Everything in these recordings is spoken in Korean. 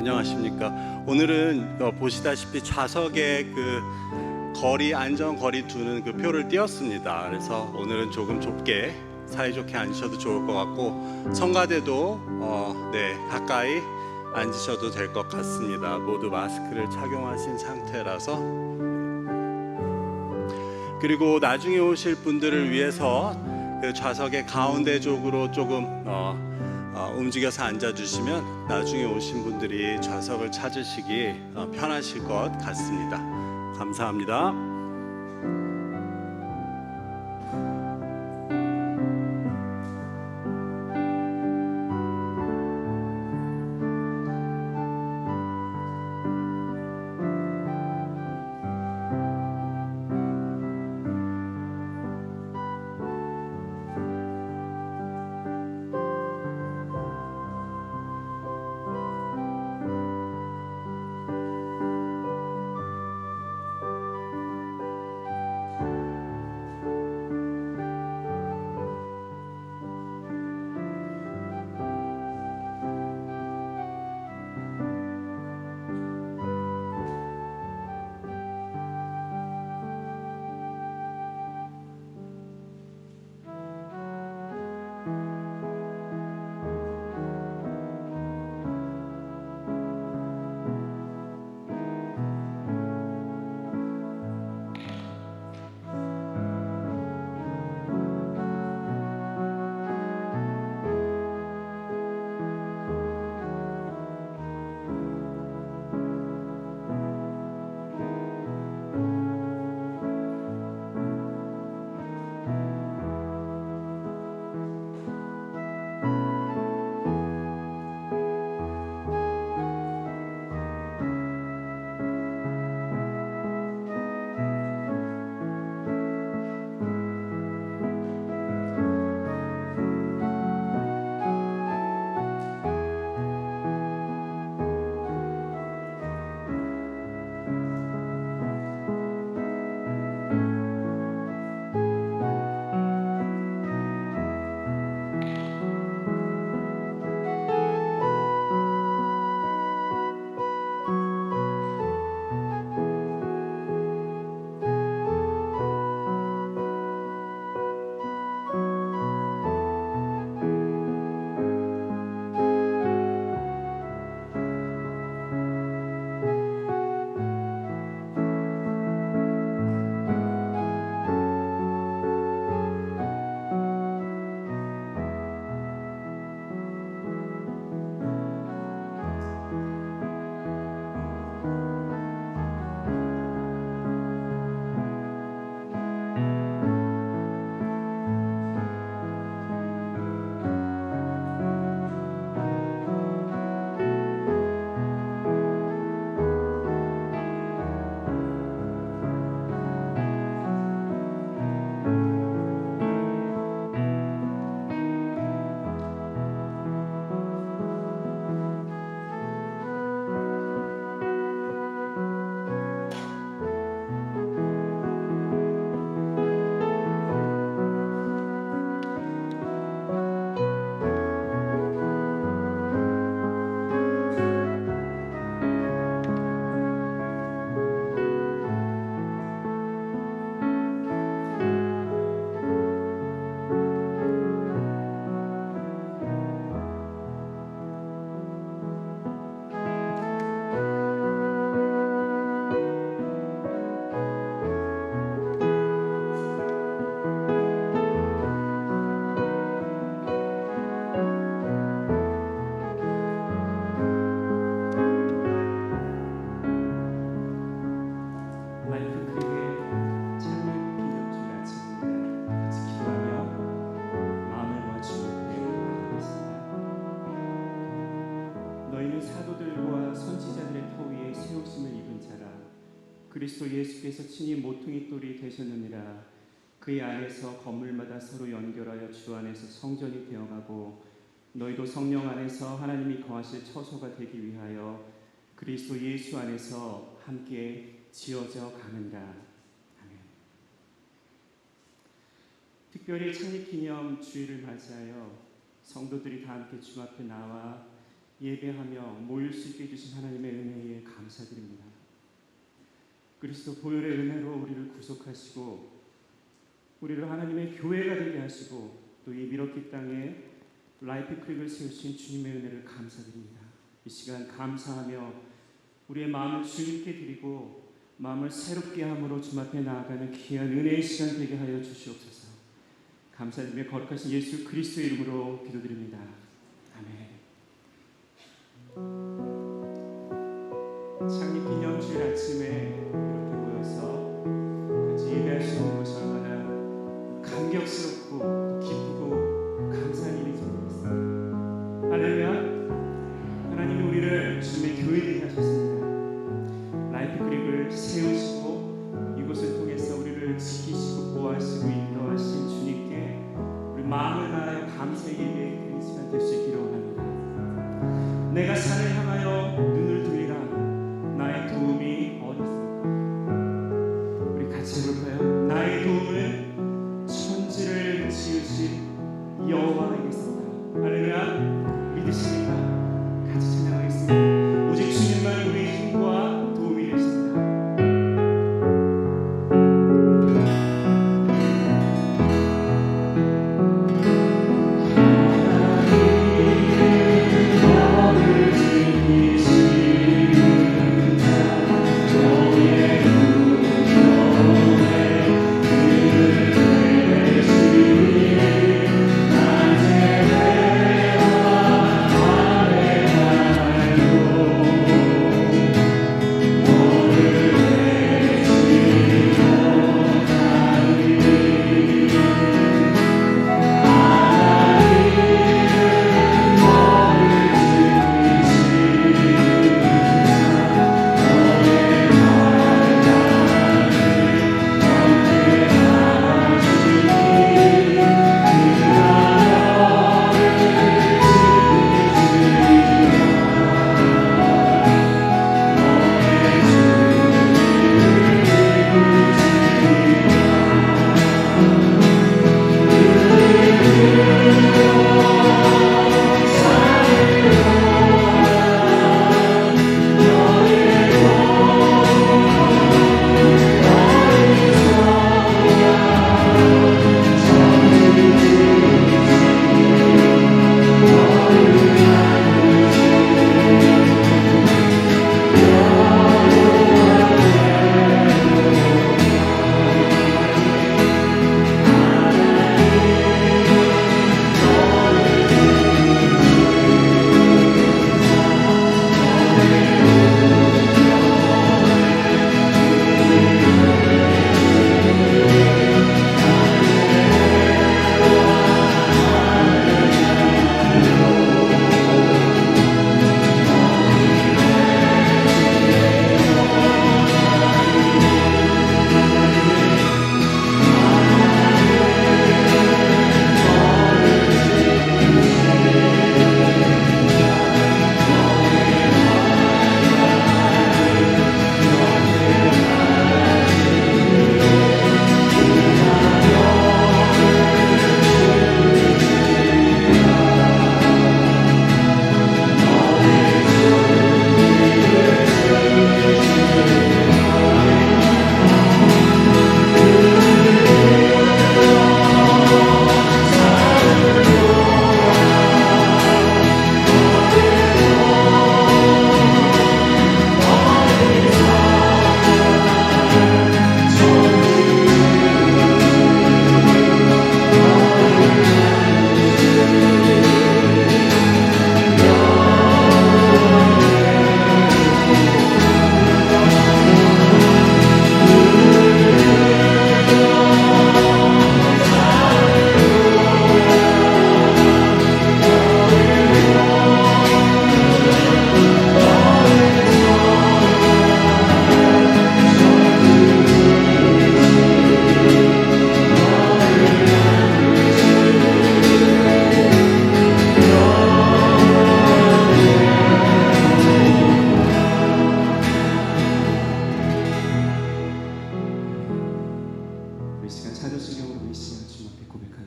안녕하십니까. 오늘은 보시다시피 좌석에 거리 안전 거리 두는 그 표를 띄웠습니다. 그래서 오늘은 조금 좁게 사이좋게 앉으셔도 좋을 것 같고, 성가대도 가까이 앉으셔도 될 것 같습니다. 모두 마스크를 착용하신 상태라서. 그리고 나중에 오실 분들을 위해서 그 좌석의 가운데 쪽으로 조금 움직여서 앉아주시면 나중에 오신 분들이 좌석을 찾으시기 편하실 것 같습니다. 감사합니다. 그리스도 예수께서 친히 모퉁이 돌이 되셨느니라. 그의 안에서 건물마다 서로 연결하여 주 안에서 성전이 되어가고 너희도 성령 안에서 하나님이 거하실 처소가 되기 위하여 그리스도 예수 안에서 함께 지어져 가느니라. 아멘. 특별히 창립기념 주일을 맞이하여 성도들이 다 함께 주 앞에 나와 예배하며 모일 수 있게 해주신 하나님의 은혜에 감사드립니다. 그리스도 보혈의 은혜로 우리를 구속하시고 우리를 하나님의 교회가 되게 하시고 또 이 미러키 땅에 라이프 크릭을 세우신 주님의 은혜를 감사드립니다. 이 시간 감사하며 우리의 마음을 주님께 드리고 마음을 새롭게 함으로 주님 앞에 나아가는 귀한 은혜의 시간 되게 하여 주시옵소서. 감사드리며 거룩하신 예수 그리스도의 이름으로 기도드립니다. 아멘. 창립 기념주일 아침에 이렇게 모여서 같이 예배할 수 있는 것이 얼마나 감격스럽고 기쁘고 감사한 일인지 모르겠습니다. 할렐루야. 하나님이 우리를 주님의 교회되게 하셨습니다. 라이프 크릭을 세우시고 이곳을 통해서 우리를 지키시고 보호하시고 인도하신 주님께 우리 마음을 다하여 감사의 예배의 시간 될 수 있기를 원합니다. 내가 산을 향하여 눈을 들리라. 나의 도움이 어디 있습니까? 우리 같이 해볼까요? 나의 도움은 천지를 지으신 여호와에게 있습니다. 할렐루야. 믿으십니까? 같이 찬양하겠습니다. 오직 주님만 우리의 힘과 도움이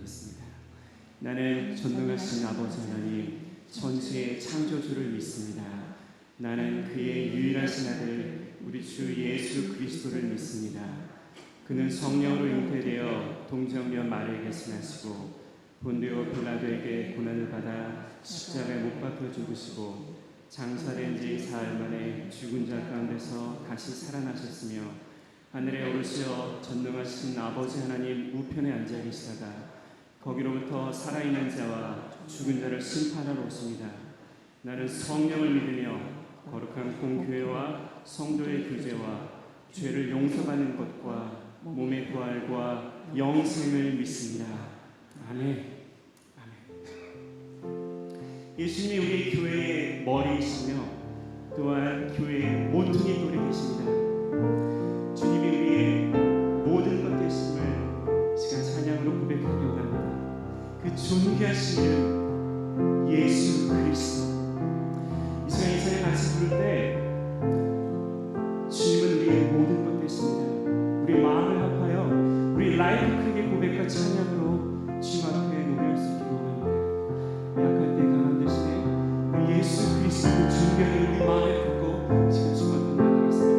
되십니다. 나는 전능하신 아버지 하나님, 전체의 창조주를 믿습니다. 나는 그의 유일하신 아들 우리 주 예수 그리스도를 믿습니다. 그는 성령으로 잉태되어 동정녀 마리아에게 생하시고 본디오 빌라도에게 고난을 받아 십자가에 못 박혀 죽으시고 장사된 지 사흘 만에 죽은 자 가운데서 다시 살아나셨으며 하늘에 오르시어 전능하신 아버지 하나님 우편에 앉아 계시다가 거기로부터 살아있는 자와 죽은 자를 심판하러 오십니다. 나는 성령을 믿으며 거룩한 공교회와 성도의 교제와 죄를 용서받는 것과 몸의 부활과 영생을 믿습니다. 아멘. 예수님이 우리 교회의 머리이시며 또한 교회의 모퉁이 돌이 되십니다. 주님이 우리의 모든 것 되심을 시간 찬양으로 고백하려고 합니다. 그 존귀하신 이름 예수 그리스도. 이 시간 이 찬양 같이 부를 때 주님은 우리의 모든 것 되십니다. 우리 마음을 합하여 우리 라이프 크게 고백과 찬양으로 주님 앞에 노래할 수 있기를 원합니다. 약할 때 강한 대신에 우리 예수 그리스도의 존귀한 우리 마음에 품고 지금 주님 앞에 나가겠습니다.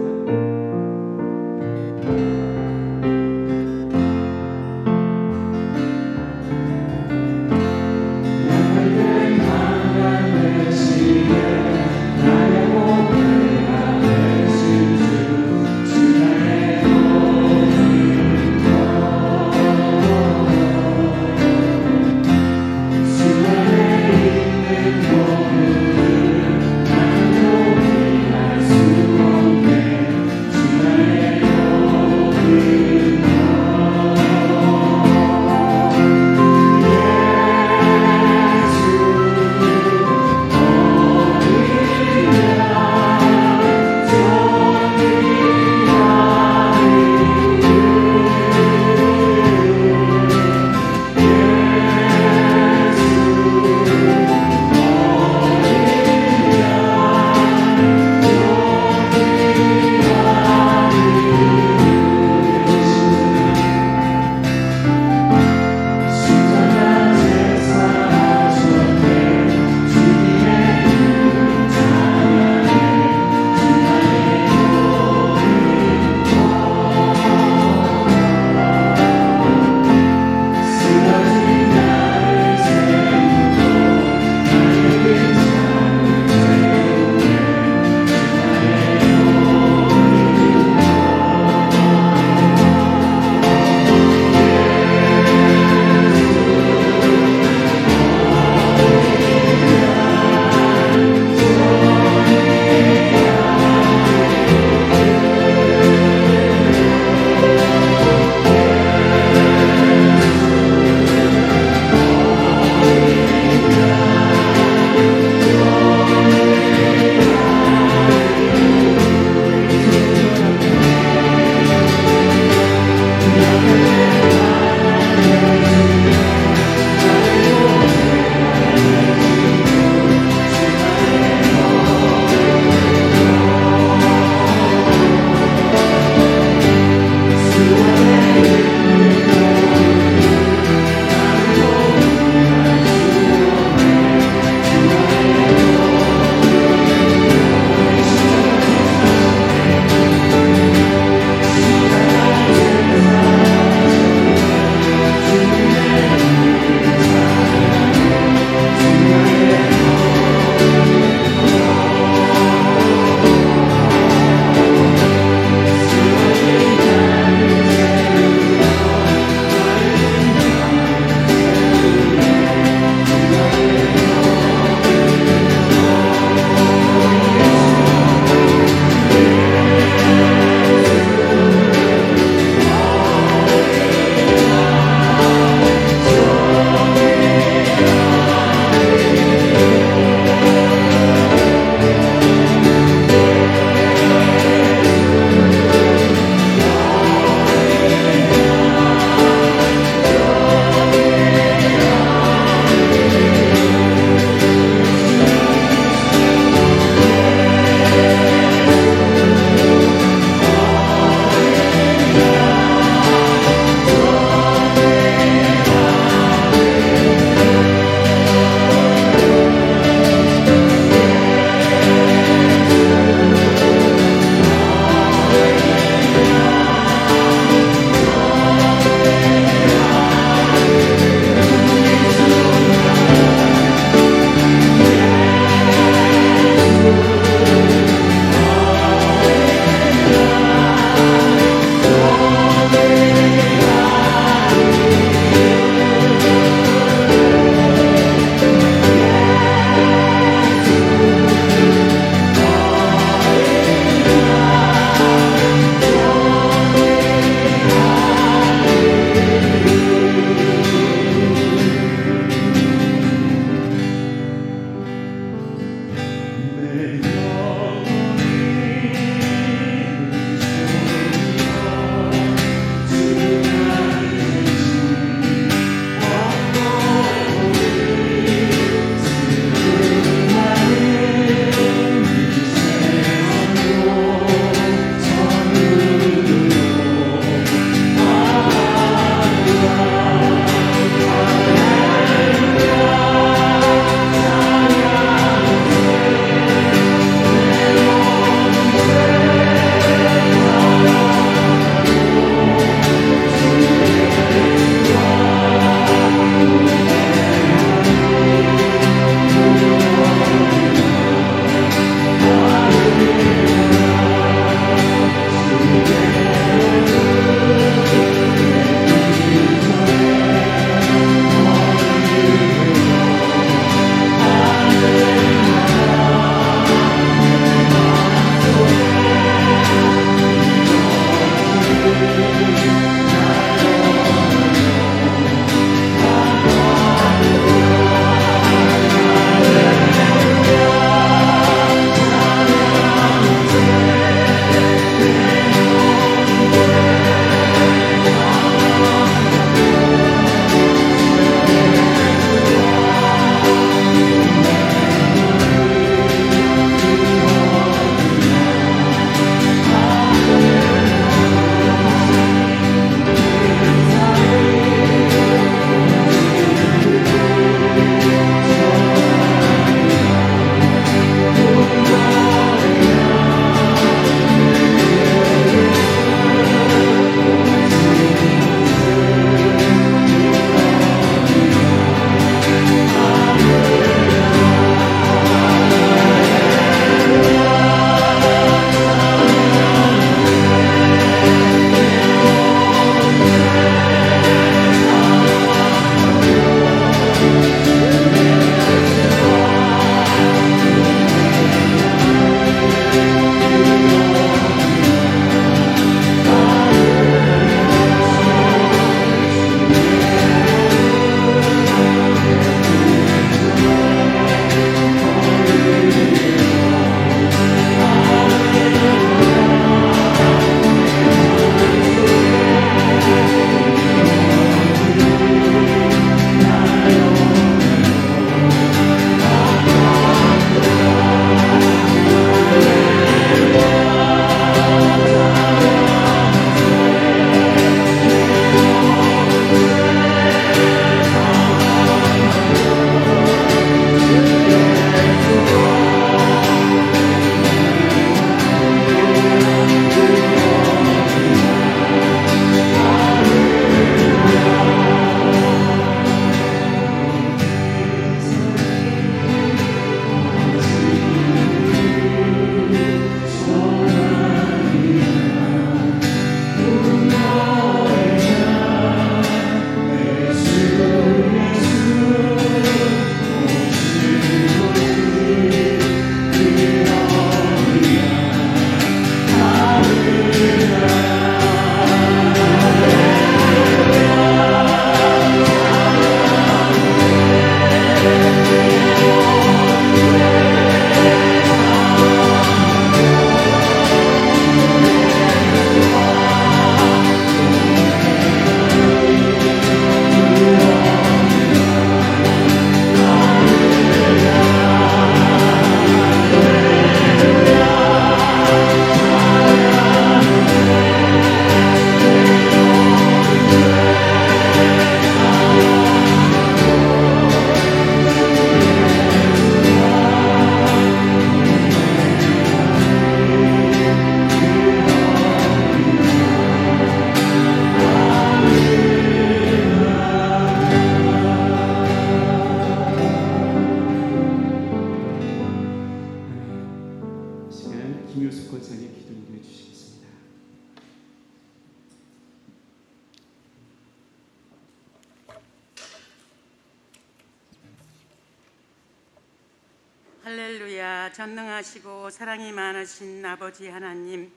할렐루야. 전능하시고 사랑이 많으신 아버지 하나님,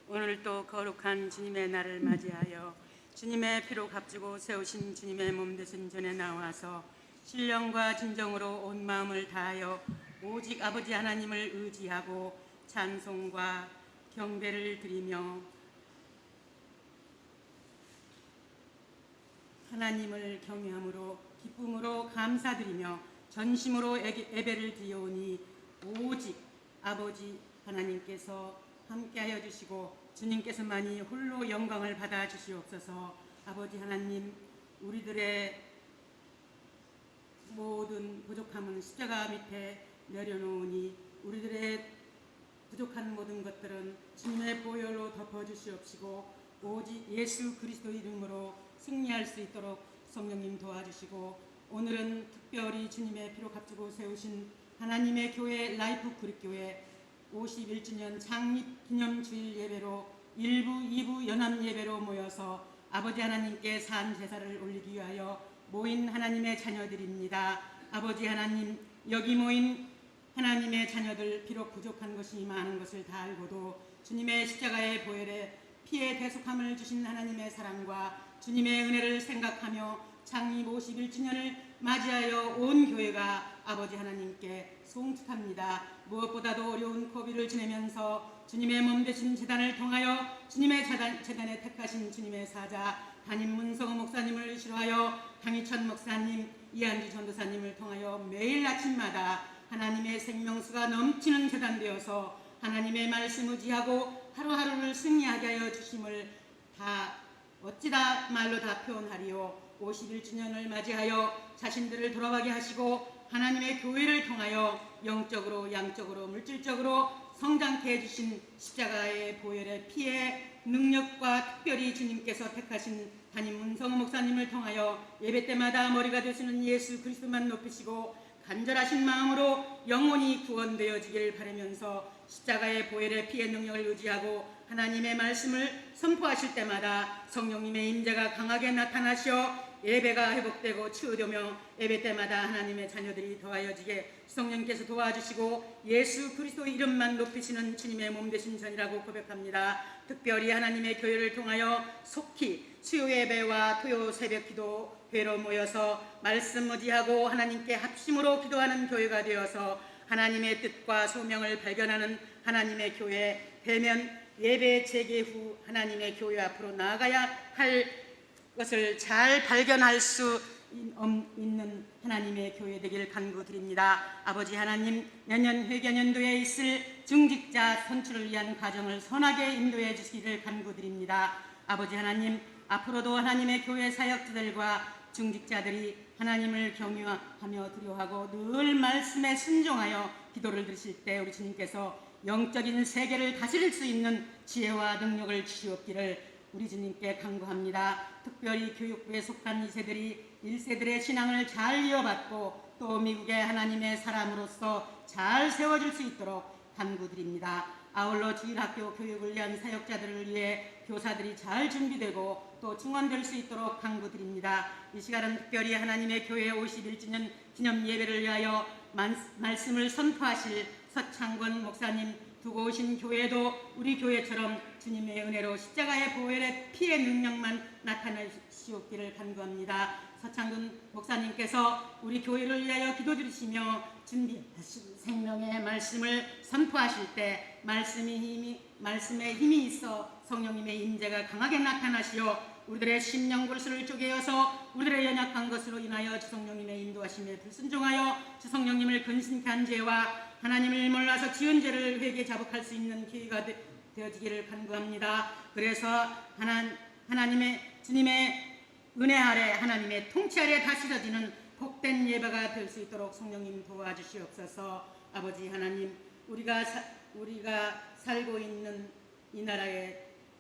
오늘 또 거룩한 주님의 날을 맞이하여 주님의 피로 값지고 세우신 주님의 몸 되신 전에 나와서 신령과 진정으로 온 마음을 다하여 오직 아버지 하나님을 의지하고 찬송과 경배를 드리며 하나님을 경외함으로 기쁨으로 감사드리며 전심으로 예배를 드리오니 오직 아버지 하나님께서 함께하여 주시고 주님께서만이 홀로 영광을 받아 주시옵소서. 아버지 하나님, 우리들의 모든 부족함은 십자가 밑에 내려놓으니 우리들의 부족한 모든 것들은 주님의 보혈로 덮어주시옵시고 오직 예수 그리스도 이름으로 승리할 수 있도록 성령님 도와주시고, 오늘은 특별히 주님의 피로 값지고 세우신 하나님의 교회 라이프 그립교회 51주년 창립 기념주일 예배로 1부, 2부 연합 예배로 모여서 아버지 하나님께 산 제사를 올리기 위하여 모인 하나님의 자녀들입니다. 아버지 하나님, 여기 모인 하나님의 자녀들 비록 부족한 것이 많은 것을 다 알고도 주님의 십자가의 보혈에 피의 대속함을 주신 하나님의 사랑과 주님의 은혜를 생각하며 창립 51주년을 맞이하여 온 교회가 아버지 하나님께 송축합니다. 무엇보다도 어려운 고비를 지내면서 주님의 몸 되신 제단을 통하여 주님의 제단에 택하신 주님의 사자 담임 문성호 목사님을 위시하여 강희천 목사님, 이한주 전도사님을 통하여 매일 아침마다 하나님의 생명수가 넘치는 제단 되어서 하나님의 말씀 의지하고 하루하루를 승리하게 하여 주심을 다 어찌다 말로 다 표현하리요. 51주년을 맞이하여 자신들을 돌아가게 하시고 하나님의 교회를 통하여 영적으로 양적으로 물질적으로 성장케 해주신 십자가의 보혈의 피의 능력과 특별히 주님께서 택하신 담임 문성호 목사님을 통하여 예배 때마다 머리가 되시는 예수 그리스도만 높이시고 간절하신 마음으로 영혼이 구원되어지길 바라면서 십자가의 보혈의 피의 능력을 의지하고 하나님의 말씀을 선포하실 때마다 성령님의 임재가 강하게 나타나시어 예배가 회복되고 치유되며 예배 때마다 하나님의 자녀들이 더하여지게 성령께서 도와주시고 예수 그리스도 이름만 높이시는 주님의 몸 되신 전이라고 고백합니다. 특별히 하나님의 교회를 통하여 속히 수요 예배와 토요 새벽 기도 회로 모여서 말씀 의지하고 하나님께 합심으로 기도하는 교회가 되어서 하나님의 뜻과 소명을 발견하는 하나님의 교회 대면 예배 재개 후 하나님의 교회 앞으로 나아가야 할 것을 잘 발견할 수 있는 하나님의 교회 되길 간구드립니다. 아버지 하나님, 내년 회개년도에 있을 중직자 선출을 위한 과정을 선하게 인도해 주시기를 간구드립니다. 아버지 하나님, 앞으로도 하나님의 교회 사역자들과 중직자들이 하나님을 경유하며 두려워하고 늘 말씀에 순종하여 기도를 드리실 때 우리 주님께서 영적인 세계를 다스릴 수 있는 지혜와 능력을 주시옵기를 우리 주님께 간구합니다. 특별히 교육부에 속한 2세들이 1세들의 신앙을 잘 이어받고 또 미국의 하나님의 사람으로서 잘 세워질 수 있도록 간구드립니다. 아울러 주일학교 교육을 위한 사역자들을 위해 교사들이 잘 준비되고 또 증원될 수 있도록 간구드립니다. 이 시간은 특별히 하나님의 교회 51주년 기념 예배를 위하여 말씀을 선포하실 서창권 목사님 두고 오신 교회도 우리 교회처럼 주님의 은혜로 십자가의 보혈의 피의 능력만 나타나시옵기를 간구합니다. 서창근 목사님께서 우리 교회를 위하여 기도드리시며 준비하신 생명의 말씀을 선포하실 때 말씀에 힘이 있어 성령님의 임재가 강하게 나타나시어 우리들의 심령 골수를 쪼개어서 우리들의 연약한 것으로 인하여 주성령님의 인도하심에 불순종하여 주성령님을 근심케 한 죄와 하나님을 몰라서 지은 죄를 회개 자복할 수 있는 기회가 되어지기를 간구합니다. 그래서 하나님의 주님의 은혜 아래 하나님의 통치 아래 다스려지는 복된 예배가 될 수 있도록 성령님 도와주시옵소서. 아버지 하나님, 우리가 살고 있는 이 나라에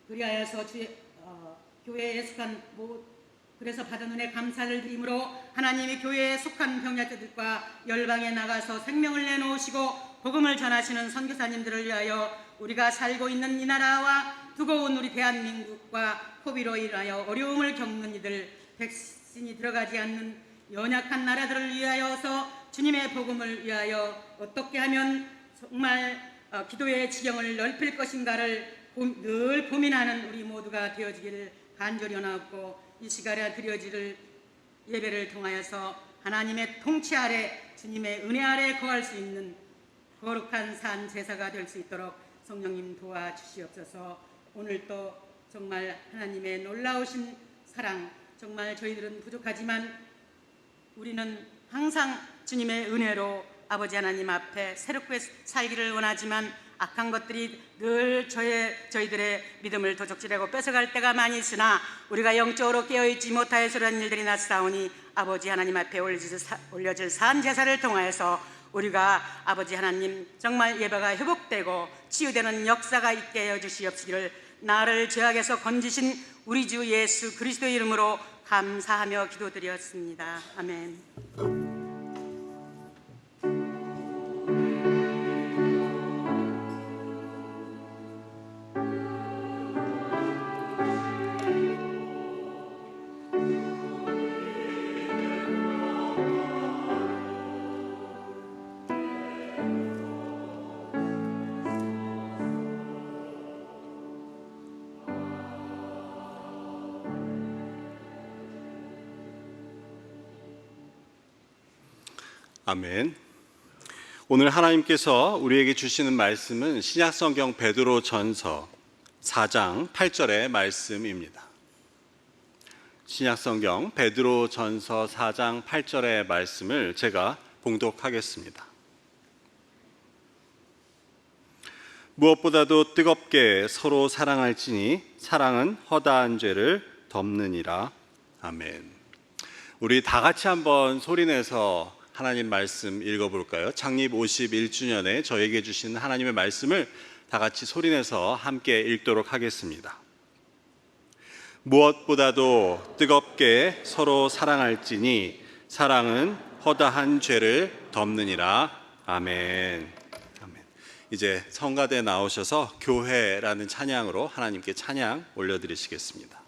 그리하여서 교회에 속한 그래서 받은 은혜 감사를 드리므로 하나님의 교회에 속한 병약자들과 열방에 나가서 생명을 내놓으시고 복음을 전하시는 선교사님들을 위하여 우리가 살고 있는 이 나라와 두고 온 우리 대한민국과 코비로 인하여 어려움을 겪는 이들, 백신이 들어가지 않는 연약한 나라들을 위하여서 주님의 복음을 위하여 어떻게 하면 정말 기도의 지경을 넓힐 것인가를 늘 고민하는 우리 모두가 되어지기를 간절히 원하고 이 시간에 드려질 예배를 통하여서 하나님의 통치 아래 주님의 은혜 아래 거할 수 있는 거룩한 산 제사가 될 수 있도록 성령님 도와주시옵소서. 오늘도 정말 하나님의 놀라우신 사랑, 정말 저희들은 부족하지만 우리는 항상 주님의 은혜로 아버지 하나님 앞에 새롭게 살기를 원하지만 악한 것들이 늘 저희들의 믿음을 도적질하고 뺏어갈 때가 많이 있으나 우리가 영적으로 깨어있지 못하여서 그런 일들이 났사오니 아버지 하나님 앞에 올려질 산 제사를 통하여서 우리가 아버지 하나님 정말 예배가 회복되고 치유되는 역사가 있게 해주시옵시기를 나를 죄악에서 건지신 우리 주 예수 그리스도의 이름으로 감사하며 기도드렸습니다. 아멘. 아멘. 오늘 하나님께서 우리에게 주시는 말씀은 신약성경 베드로전서 4장 8절의 말씀입니다. 신약성경 베드로전서 4장 8절의 말씀을 제가 봉독하겠습니다. 무엇보다도 뜨겁게 서로 사랑할지니 사랑은 허다한 죄를 덮느니라. 아멘. 우리 다 같이 한번 소리내서 하나님 말씀 읽어볼까요? 창립 51주년에 저에게 주신 하나님의 말씀을 다 같이 소리내서 함께 읽도록 하겠습니다. 무엇보다도 뜨겁게 서로 사랑할지니 사랑은 허다한 죄를 덮느니라. 아멘. 아멘. 이제 성가대 나오셔서 교회라는 찬양으로 하나님께 찬양 올려드리시겠습니다.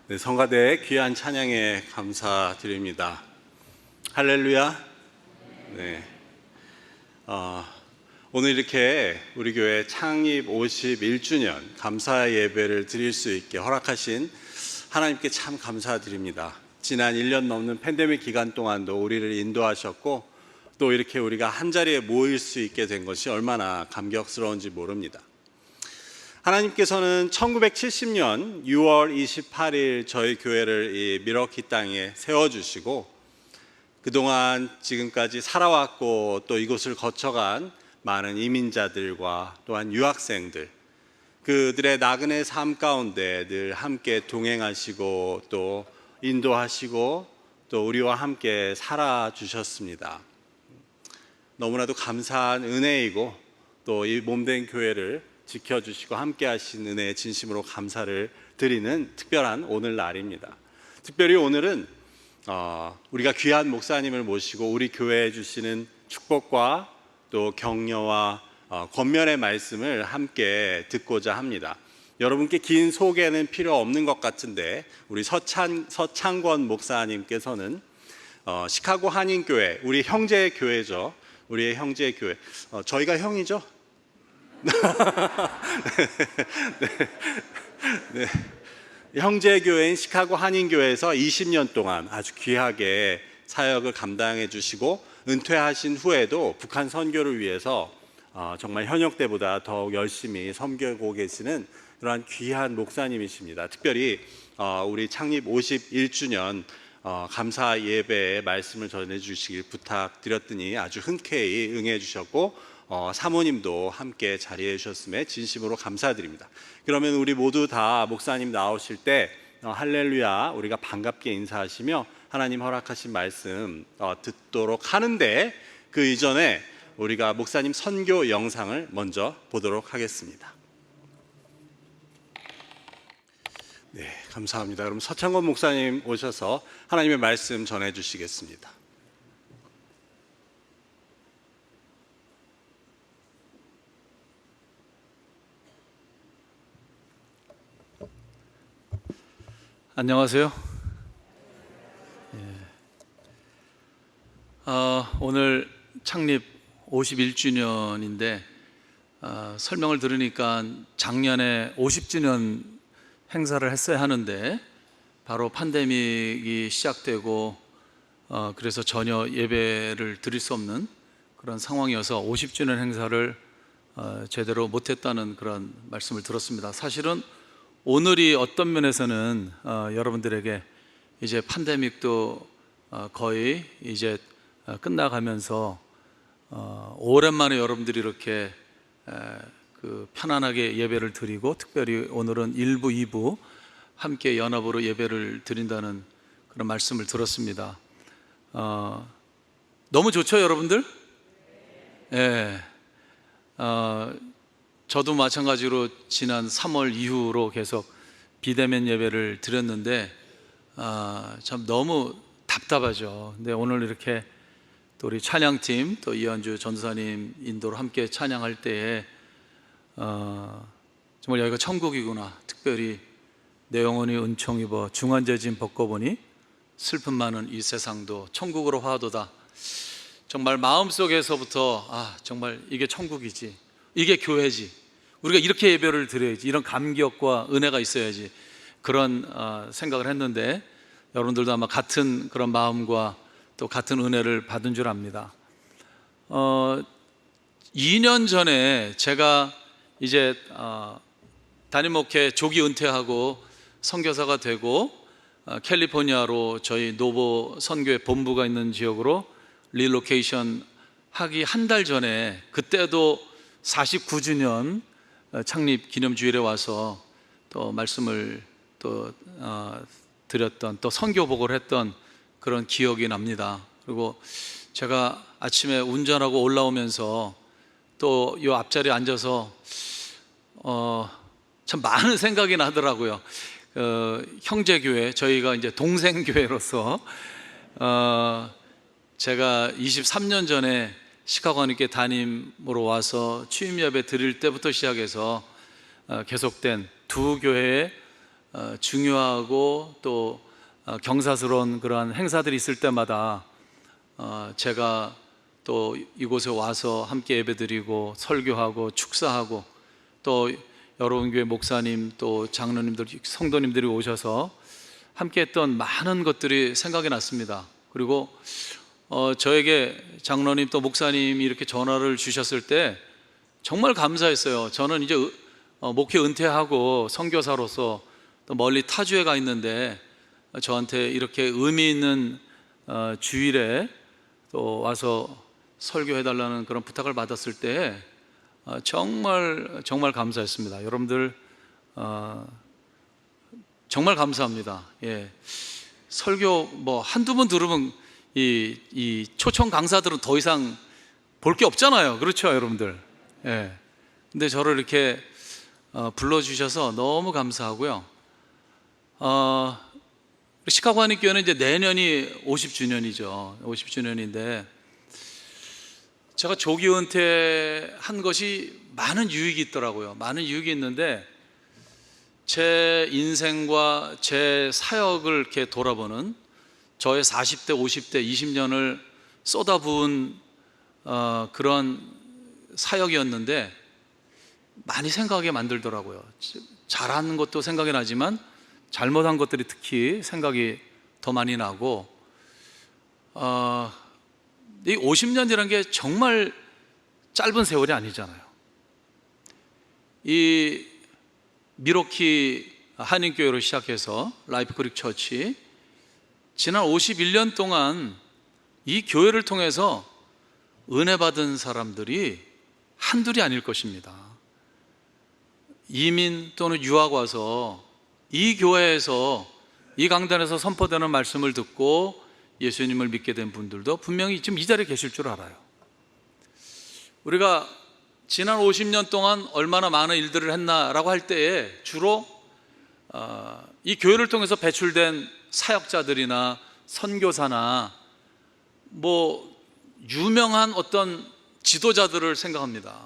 네, 성가대 귀한 찬양에 감사드립니다. 할렐루야. 네. 오늘 이렇게 우리 교회 창립 51주년 감사 예배를 드릴 수 있게 허락하신 하나님께 참 감사드립니다. 지난 1년 넘는 팬데믹 기간 동안도 우리를 인도하셨고 또 이렇게 우리가 한자리에 모일 수 있게 된 것이 얼마나 감격스러운지 모릅니다. 하나님께서는 1970년 6월 28일 저희 교회를 이 미러키 땅에 세워주시고 그동안 지금까지 살아왔고 또 이곳을 거쳐간 많은 이민자들과 또한 유학생들, 그들의 나그네 삶 가운데 늘 함께 동행하시고 또 인도하시고 또 우리와 함께 살아주셨습니다. 너무나도 감사한 은혜이고 또 이 몸된 교회를 지켜주시고 함께 하신 은혜에 진심으로 감사를 드리는 특별한 오늘날입니다. 특별히 오늘은 우리가 귀한 목사님을 모시고 우리 교회에 주시는 축복과 또 격려와 권면의 말씀을 함께 듣고자 합니다. 여러분께 긴 소개는 필요 없는 것 같은데 우리 서창권 목사님께서는 시카고 한인교회, 우리 형제 교회죠. 우리의 형제 교회, 저희가 형이죠? 네. 형제 교회인 시카고 한인교회에서 20년 동안 아주 귀하게 사역을 감당해 주시고 은퇴하신 후에도 북한 선교를 위해서 정말 현역 때보다 더욱 열심히 섬기고 계시는 그러한 귀한 목사님이십니다. 특별히 우리 창립 51주년 감사 예배의 말씀을 전해 주시길 부탁드렸더니 아주 흔쾌히 응해 주셨고 사모님도 함께 자리해 주셨음에 진심으로 감사드립니다. 그러면 우리 모두 다 목사님 나오실 때 할렐루야 우리가 반갑게 인사하시며 하나님 허락하신 말씀 듣도록 하는데 그 이전에 우리가 목사님 선교 영상을 먼저 보도록 하겠습니다. 네, 감사합니다. 그럼 서창권 목사님 오셔서 하나님의 말씀 전해 주시겠습니다. 안녕하세요. 오늘 창립 51주년인데 설명을 들으니까 작년에 50주년 행사를 했어야 하는데 바로 팬데믹이 시작되고 그래서 전혀 예배를 드릴 수 없는 그런 상황이어서 50주년 행사를 제대로 못했다는 그런 말씀을 들었습니다. 사실은 오늘이 어떤 면에서는 여러분들에게 이제 팬데믹도 거의 이제 끝나가면서 오랜만에 여러분들이 이렇게 편안하게 예배를 드리고 특별히 오늘은 1부, 2부 함께 연합으로 예배를 드린다는 그런 말씀을 들었습니다. 너무 좋죠, 여러분들? 예. 저도 마찬가지로 지난 3월 이후로 계속 비대면 예배를 드렸는데 참 너무 답답하죠. 근데 오늘 이렇게 또 우리 찬양팀 또 이현주 전도사님 인도로 함께 찬양할 때에 정말 여기가 천국이구나. 특별히 내 영혼이 은총 입어 중환자진 벗고보니 슬픔 많은 이 세상도 천국으로 화도다. 정말 마음속에서부터 정말 이게 천국이지, 이게 교회지, 우리가 이렇게 예배를 드려야지, 이런 감격과 은혜가 있어야지, 그런 생각을 했는데 여러분들도 아마 같은 그런 마음과 또 같은 은혜를 받은 줄 압니다. 2년 전에 제가 이제 담임 목회 조기 은퇴하고 선교사가 되고 캘리포니아로 저희 노보 선교회 본부가 있는 지역으로 릴로케이션 하기 한 달 전에, 그때도 49주년 창립 기념주일에 와서 또 말씀을 또 드렸던, 또 선교 보고를 했던 그런 기억이 납니다. 그리고 제가 아침에 운전하고 올라오면서 또 이 앞자리에 앉아서 참 많은 생각이 나더라고요. 형제교회, 저희가 이제 동생교회로서 제가 23년 전에 시카고 한인교회 담임으로 와서 취임 예배 드릴 때부터 시작해서 계속된 두 교회의 중요하고 또 경사스러운 그러한 행사들이 있을 때마다 제가 또 이곳에 와서 함께 예배드리고 설교하고 축사하고 또 여러분 교회 목사님 또 장로님들 성도님들이 오셔서 함께 했던 많은 것들이 생각이 났습니다. 그리고 저에게 장로님 또 목사님이 이렇게 전화를 주셨을 때 정말 감사했어요. 저는 이제 목회 은퇴하고 선교사로서 또 멀리 타주에 가 있는데 저한테 이렇게 의미 있는 주일에 또 와서 설교해달라는 그런 부탁을 받았을 때 정말 감사했습니다. 여러분들 정말 감사합니다. 예. 설교 뭐 한두 번 들으면 이 초청 강사들은 더 이상 볼 게 없잖아요. 그렇죠, 여러분들? 예. 근데 저를 이렇게 불러주셔서 너무 감사하고요. 시카고 한인교회는 이제 내년이 50주년이죠. 50주년인데 제가 조기 은퇴한 것이 많은 유익이 있더라고요. 많은 유익이 있는데 제 인생과 제 사역을 이렇게 돌아보는 저의 40대, 50대, 20년을 쏟아부은 그런 사역이었는데 많이 생각하게 만들더라고요. 잘한 것도 생각이 나지만 잘못한 것들이 특히 생각이 더 많이 나고 이 50년이라는 게 정말 짧은 세월이 아니잖아요. 이 미로키 한인교회로 시작해서 라이프 크릭 처치 지난 51년 동안 이 교회를 통해서 은혜 받은 사람들이 한둘이 아닐 것입니다. 이민 또는 유학 와서 이 교회에서 이 강단에서 선포되는 말씀을 듣고 예수님을 믿게 된 분들도 분명히 지금 이 자리에 계실 줄 알아요. 우리가 지난 50년 동안 얼마나 많은 일들을 했나라고 할 때에 주로 이 교회를 통해서 배출된 사역자들이나 선교사나 뭐 유명한 어떤 지도자들을 생각합니다.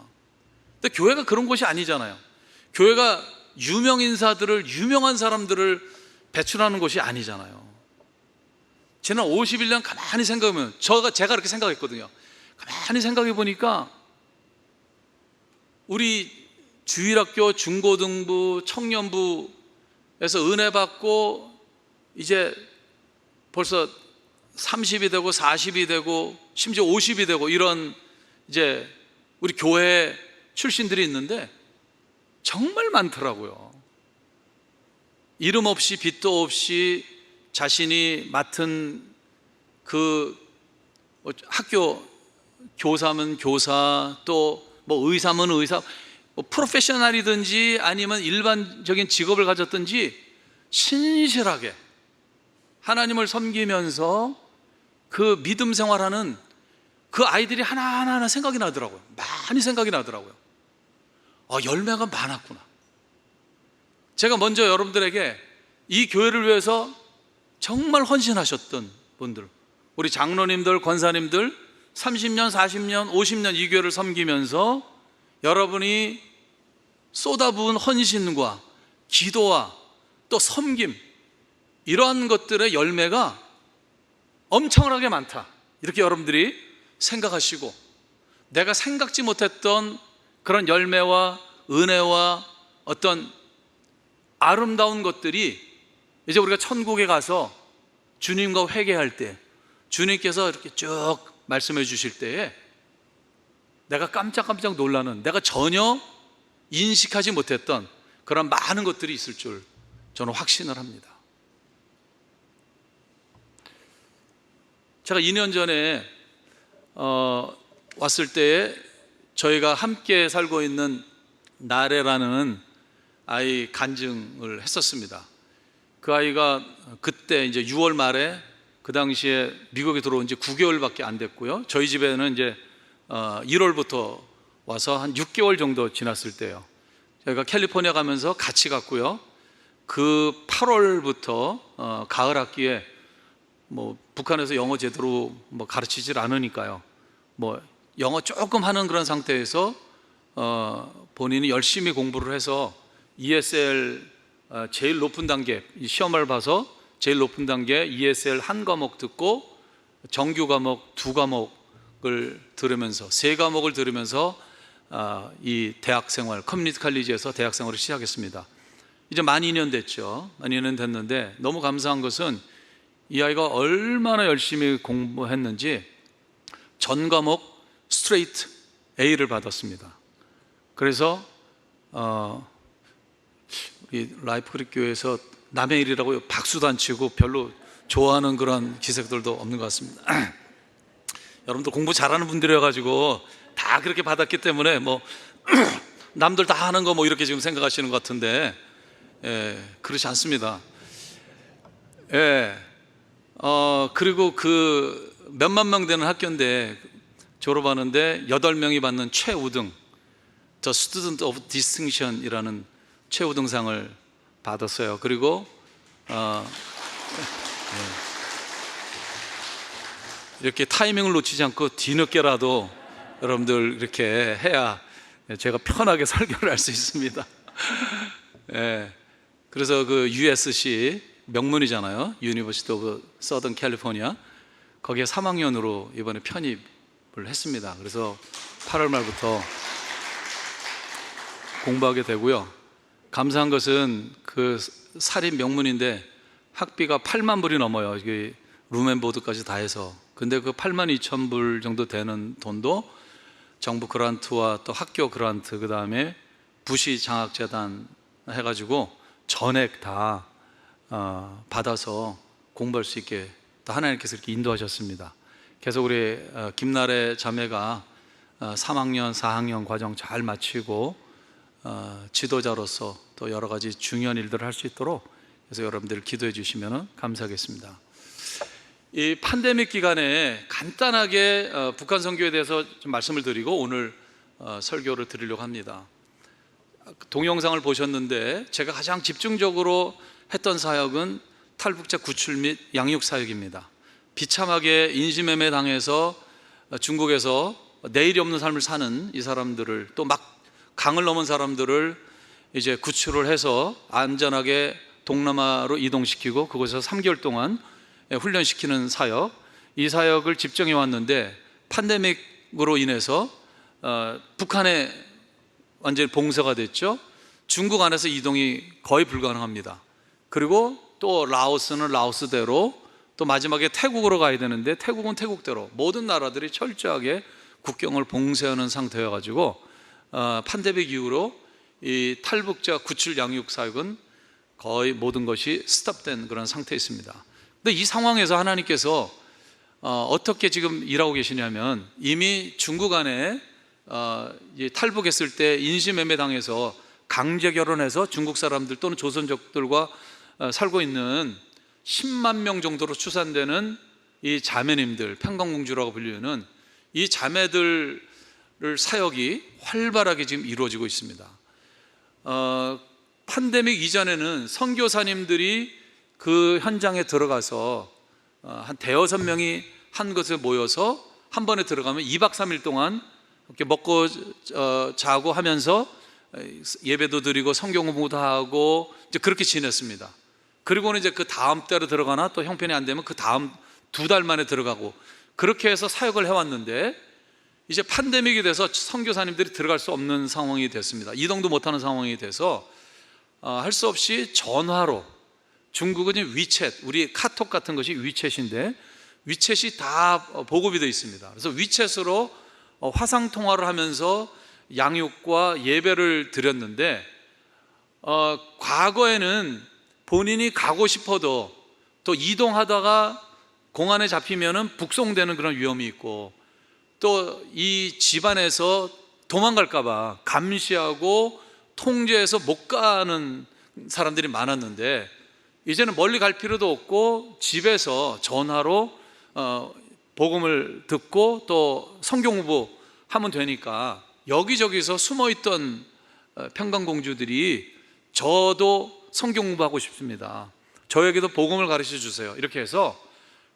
근데 교회가 그런 곳이 아니잖아요. 교회가 유명 인사들을, 유명한 사람들을 배출하는 곳이 아니잖아요. 지난 51년 가만히 생각하면 제가 그렇게 생각했거든요. 가만히 생각해 보니까 우리 주일학교 중고등부 청년부에서 은혜 받고 이제 벌써 30이 되고 40이 되고 심지어 50이 되고 이런 이제 우리 교회 출신들이 있는데 정말 많더라고요. 이름 없이 빚도 없이 자신이 맡은 그 학교 교사면 교사 또 뭐 의사면 의사 뭐 프로페셔널이든지 아니면 일반적인 직업을 가졌든지 신실하게 하나님을 섬기면서 그 믿음 생활하는 그 아이들이 하나하나 생각이 나더라고요. 많이 생각이 나더라고요. 열매가 많았구나. 제가 먼저 여러분들에게 이 교회를 위해서 정말 헌신하셨던 분들, 우리 장로님들, 권사님들 30년, 40년, 50년 이 교회를 섬기면서 여러분이 쏟아부은 헌신과 기도와 또 섬김, 이러한 것들의 열매가 엄청나게 많다, 이렇게 여러분들이 생각하시고 내가 생각지 못했던 그런 열매와 은혜와 어떤 아름다운 것들이 이제 우리가 천국에 가서 주님과 회개할 때 주님께서 이렇게 쭉 말씀해 주실 때에 내가 깜짝깜짝 놀라는, 내가 전혀 인식하지 못했던 그런 많은 것들이 있을 줄 저는 확신을 합니다. 제가 2년 전에 왔을 때에 저희가 함께 살고 있는 나래라는 아이 간증을 했었습니다. 그 아이가 그때 이제 6월 말에 그 당시에 미국에 들어온 지 9개월밖에 안 됐고요. 저희 집에는 이제 1월부터 와서 한 6개월 정도 지났을 때요. 저희가 캘리포니아 가면서 같이 갔고요. 그 8월부터 가을 학기에 뭐 북한에서 영어 제대로 뭐 가르치질 않으니까요. 뭐 영어 조금 하는 그런 상태에서 본인이 열심히 공부를 해서 ESL 제일 높은 단계 이 시험을 봐서 제일 높은 단계 ESL 한 과목 듣고 정규 과목 2과목을 들으면서 3과목을 들으면서 이 대학 생활 커뮤니티 칼리지에서 대학 생활을 시작했습니다. 이제 만 2년 됐죠. 만 2년 됐는데 너무 감사한 것은 이 아이가 얼마나 열심히 공부했는지 전 과목 스트레이트 A를 받았습니다. 그래서 우리 라이프 그릭 교회에서 남의 일이라고 박수도 안 치고 별로 좋아하는 그런 기색들도 없는 것 같습니다. 여러분들 공부 잘하는 분들이어가지고 다 그렇게 받았기 때문에 뭐 남들 다 하는 거 뭐 이렇게 지금 생각하시는 것 같은데 그렇지 않습니다. 그리고 그 몇만 명 되는 학교인데 졸업하는데 8명이 받는 최우등 The Student of Distinction이라는 최우등상을 받았어요. 그리고 이렇게 타이밍을 놓치지 않고 뒤늦게라도 여러분들 이렇게 해야 제가 편하게 설교를 할 수 있습니다. 그래서 그 USC 명문이잖아요. University of Southern California. 거기에 3학년으로 이번에 편입을 했습니다. 그래서 8월 말부터 공부하게 되고요. 감사한 것은 그 사립 명문인데 학비가 8만 불이 넘어요. 이게 룸앤보드까지 다 해서. 근데 그 8만 2천 불 정도 되는 돈도 정부 그란트와 또 학교 그란트, 그 다음에 부시 장학재단 해가지고 전액 다 받아서 공부할 수 있게 또 하나님께서 이렇게 인도하셨습니다. 계속 우리 김나래 자매가 3학년, 4학년 과정 잘 마치고 지도자로서 또 여러 가지 중요한 일들을 할 수 있도록 그래서 여러분들 기도해 주시면 감사하겠습니다. 이 팬데믹 기간에 간단하게 북한 선교에 대해서 좀 말씀을 드리고 오늘 설교를 드리려고 합니다. 동영상을 보셨는데 제가 가장 집중적으로 했던 사역은 탈북자 구출 및 양육 사역입니다. 비참하게 인신매매 당해서 중국에서 내일이 없는 삶을 사는 이 사람들을 또 막 강을 넘은 사람들을 이제 구출을 해서 안전하게 동남아로 이동시키고 그곳에서 3개월 동안 훈련시키는 사역, 이 사역을 집중해 왔는데 팬데믹으로 인해서 북한에 완전히 봉쇄가 됐죠. 중국 안에서 이동이 거의 불가능합니다. 그리고 또 라오스는 라오스대로 또 마지막에 태국으로 가야 되는데 태국은 태국대로 모든 나라들이 철저하게 국경을 봉쇄하는 상태여가지고 팬데믹 이후로 이 탈북자 구출 양육 사역은 거의 모든 것이 스탑된 그런 상태에 있습니다. 근데 이 상황에서 하나님께서 어떻게 지금 일하고 계시냐면 이미 중국 안에 탈북했을 때 인신매매 당해서 강제 결혼해서 중국 사람들 또는 조선족들과 살고 있는 10만 명 정도로 추산되는 이 자매님들, 평강공주라고 불리는 이 자매들 사역이 활발하게 지금 이루어지고 있습니다. 팬데믹 이전에는 선교사님들이 그 현장에 들어가서 한 대여섯 명이 한 곳에 모여서 한 번에 들어가면 2박 3일 동안 이렇게 먹고 자고 하면서 예배도 드리고 성경 공부도 하고 이제 그렇게 지냈습니다. 그리고는 이제 그 다음 때로 들어가나 또 형편이 안 되면 그 다음 2달 만에 들어가고 그렇게 해서 사역을 해왔는데 이제 팬데믹이 돼서 선교사님들이 들어갈 수 없는 상황이 됐습니다. 이동도 못하는 상황이 돼서 할 수 없이 전화로 중국은 위챗, 우리 카톡 같은 것이 위챗인데 위챗이 다 보급이 되어 있습니다. 그래서 위챗으로 화상 통화를 하면서 양육과 예배를 드렸는데 과거에는 본인이 가고 싶어도 또 이동하다가 공안에 잡히면은 북송되는 그런 위험이 있고 또 이 집안에서 도망갈까봐 감시하고 통제해서 못 가는 사람들이 많았는데 이제는 멀리 갈 필요도 없고 집에서 전화로 복음을 듣고 또 성경 공부 하면 되니까 여기저기서 숨어있던 평강공주들이 저도 성경 공부하고 싶습니다. 저에게도 복음을 가르쳐 주세요. 이렇게 해서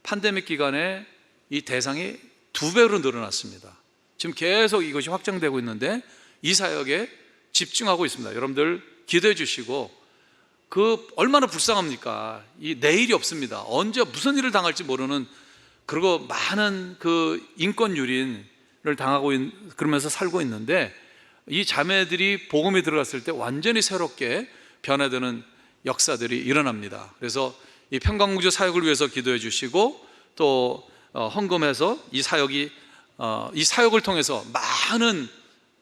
팬데믹 기간에 이 대상이 2배로 늘어났습니다. 지금 계속 이것이 확장되고 있는데 이 사역에 집중하고 있습니다. 여러분들 기도해 주시고 그 얼마나 불쌍합니까? 이 내일이 없습니다. 언제 무슨 일을 당할지 모르는, 그리고 많은 그 인권 유린을 당하고 그러면서 살고 있는데, 이 자매들이 복음이 들어갔을 때 완전히 새롭게 변화되는 역사들이 일어납니다. 그래서 이 평강공주 사역을 위해서 기도해 주시고, 또 헌금해서 이 사역을 통해서 많은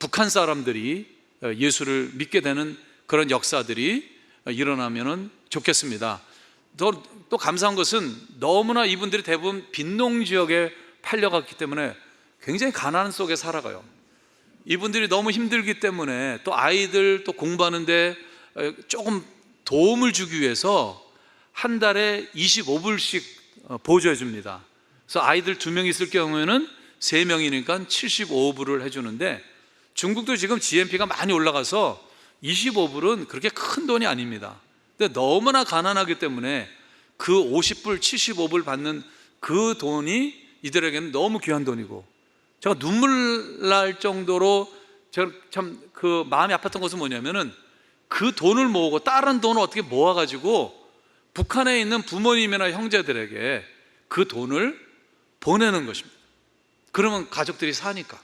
북한 사람들이 예수를 믿게 되는 그런 역사들이 일어나면 좋겠습니다. 또 감사한 것은 너무나 이분들이 대부분 빈농 지역에 팔려갔기 때문에 굉장히 가난 속에 살아가요. 이분들이 너무 힘들기 때문에 또 아이들 또 공부하는데 조금 도움을 주기 위해서 한 달에 25불씩 보조해 줍니다. 그래서 아이들 2명 있을 경우에는 3명이니까 75불을 해주는데, 중국도 지금 GNP가 많이 올라가서 25불은 그렇게 큰 돈이 아닙니다. 근데 너무나 가난하기 때문에 그 50불, 75불 받는 그 돈이 이들에게는 너무 귀한 돈이고, 제가 눈물 날 정도로 제가 참 그 마음이 아팠던 것은 뭐냐면은, 그 돈을 모으고 다른 돈을 어떻게 모아가지고 북한에 있는 부모님이나 형제들에게 그 돈을 보내는 것입니다. 그러면 가족들이 사니까.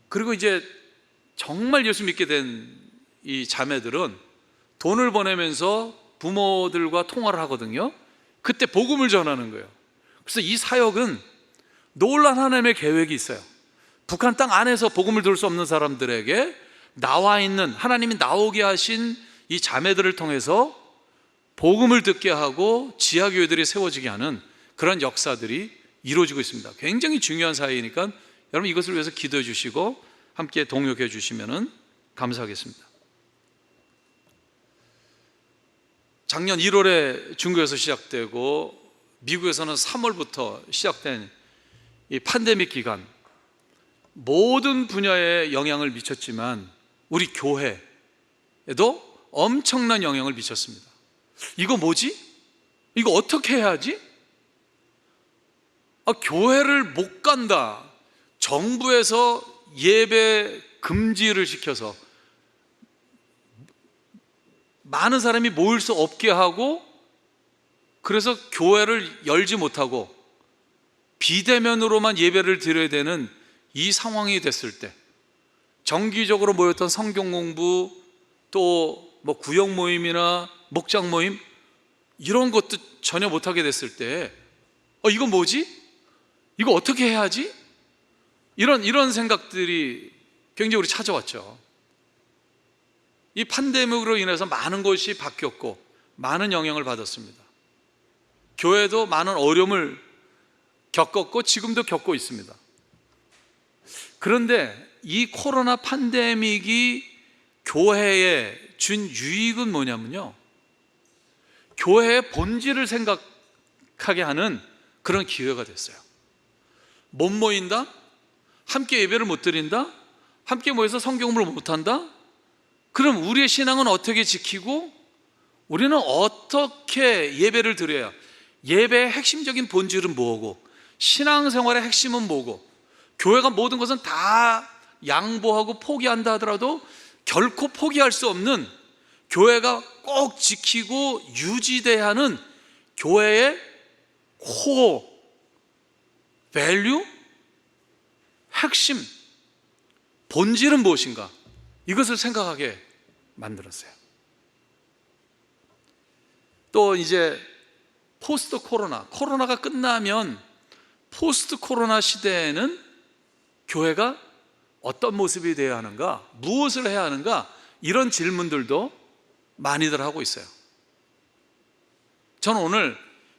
그리고 이제 정말 예수 믿게 된 이 자매들은 돈을 보내면서 부모들과 통화를 하거든요. 그때 복음을 전하는 거예요. 그래서 이 사역은 놀라운 하나님의 계획이 있어요. 북한 땅 안에서 복음을 들을 수 없는 사람들에게 나와 있는, 하나님이 나오게 하신 이 자매들을 통해서 복음을 듣게 하고 지하교회들이 세워지게 하는 그런 역사들이 이루어지고 있습니다. 굉장히 중요한 사회이니까 여러분 이것을 위해서 기도해 주시고 함께 동역해 주시면 감사하겠습니다. 작년 1월에 중국에서 시작되고 미국에서는 3월부터 시작된 이 팬데믹 기간, 모든 분야에 영향을 미쳤지만 우리 교회에도 엄청난 영향을 미쳤습니다. 이거 뭐지? 이거 어떻게 해야 하지? 교회를 못 간다. 정부에서 예배 금지를 시켜서 많은 사람이 모일 수 없게 하고, 그래서 교회를 열지 못하고 비대면으로만 예배를 드려야 되는 이 상황이 됐을 때, 정기적으로 모였던 성경 공부, 또 뭐 구역 모임이나 목장 모임 이런 것도 전혀 못하게 됐을 때, 이거 뭐지? 이거 어떻게 해야 하지? 이런 생각들이 굉장히 우리 찾아왔죠. 이 팬데믹으로 인해서 많은 것이 바뀌었고 많은 영향을 받았습니다. 교회도 많은 어려움을 겪었고 지금도 겪고 있습니다. 그런데 이 코로나 팬데믹이 교회에 준 유익은 뭐냐면요, 교회의 본질을 생각하게 하는 그런 기회가 됐어요. 못 모인다? 함께 예배를 못 드린다? 함께 모여서 성경을 못한다? 그럼 우리의 신앙은 어떻게 지키고 우리는 어떻게 예배를 드려야, 예배의 핵심적인 본질은 뭐고 신앙생활의 핵심은 뭐고, 교회가 모든 것은 다 양보하고 포기한다 하더라도 결코 포기할 수 없는, 교회가 꼭 지키고 유지돼야 하는 교회의 코어 밸류, 핵심, 본질은 무엇인가, 이것을 생각하게 만들었어요. 또 이제 포스트 코로나가 끝나면 포스트 코로나 시대에는 교회가 어떤 모습이 되어야 하는가, 무엇을 해야 하는가, 이런 질문들도 많이들 하고 있어요. 저는 오늘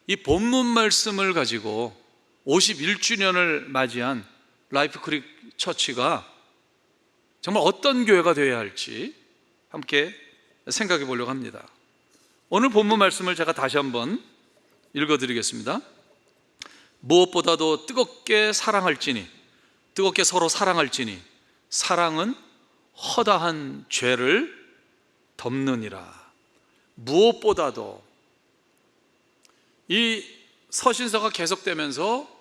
이 본문 말씀을 가지고 51주년을 맞이한 라이프 크릭 처치가 정말 어떤 교회가 되어야 할지 함께 생각해 보려고 합니다. 오늘 본문 말씀을 제가 다시 한번 읽어드리겠습니다. 무엇보다도 뜨겁게 사랑할지니, 뜨겁게 서로 사랑할지니 사랑은 허다한 죄를 덮느니라. 무엇보다도, 이 서신서가 계속되면서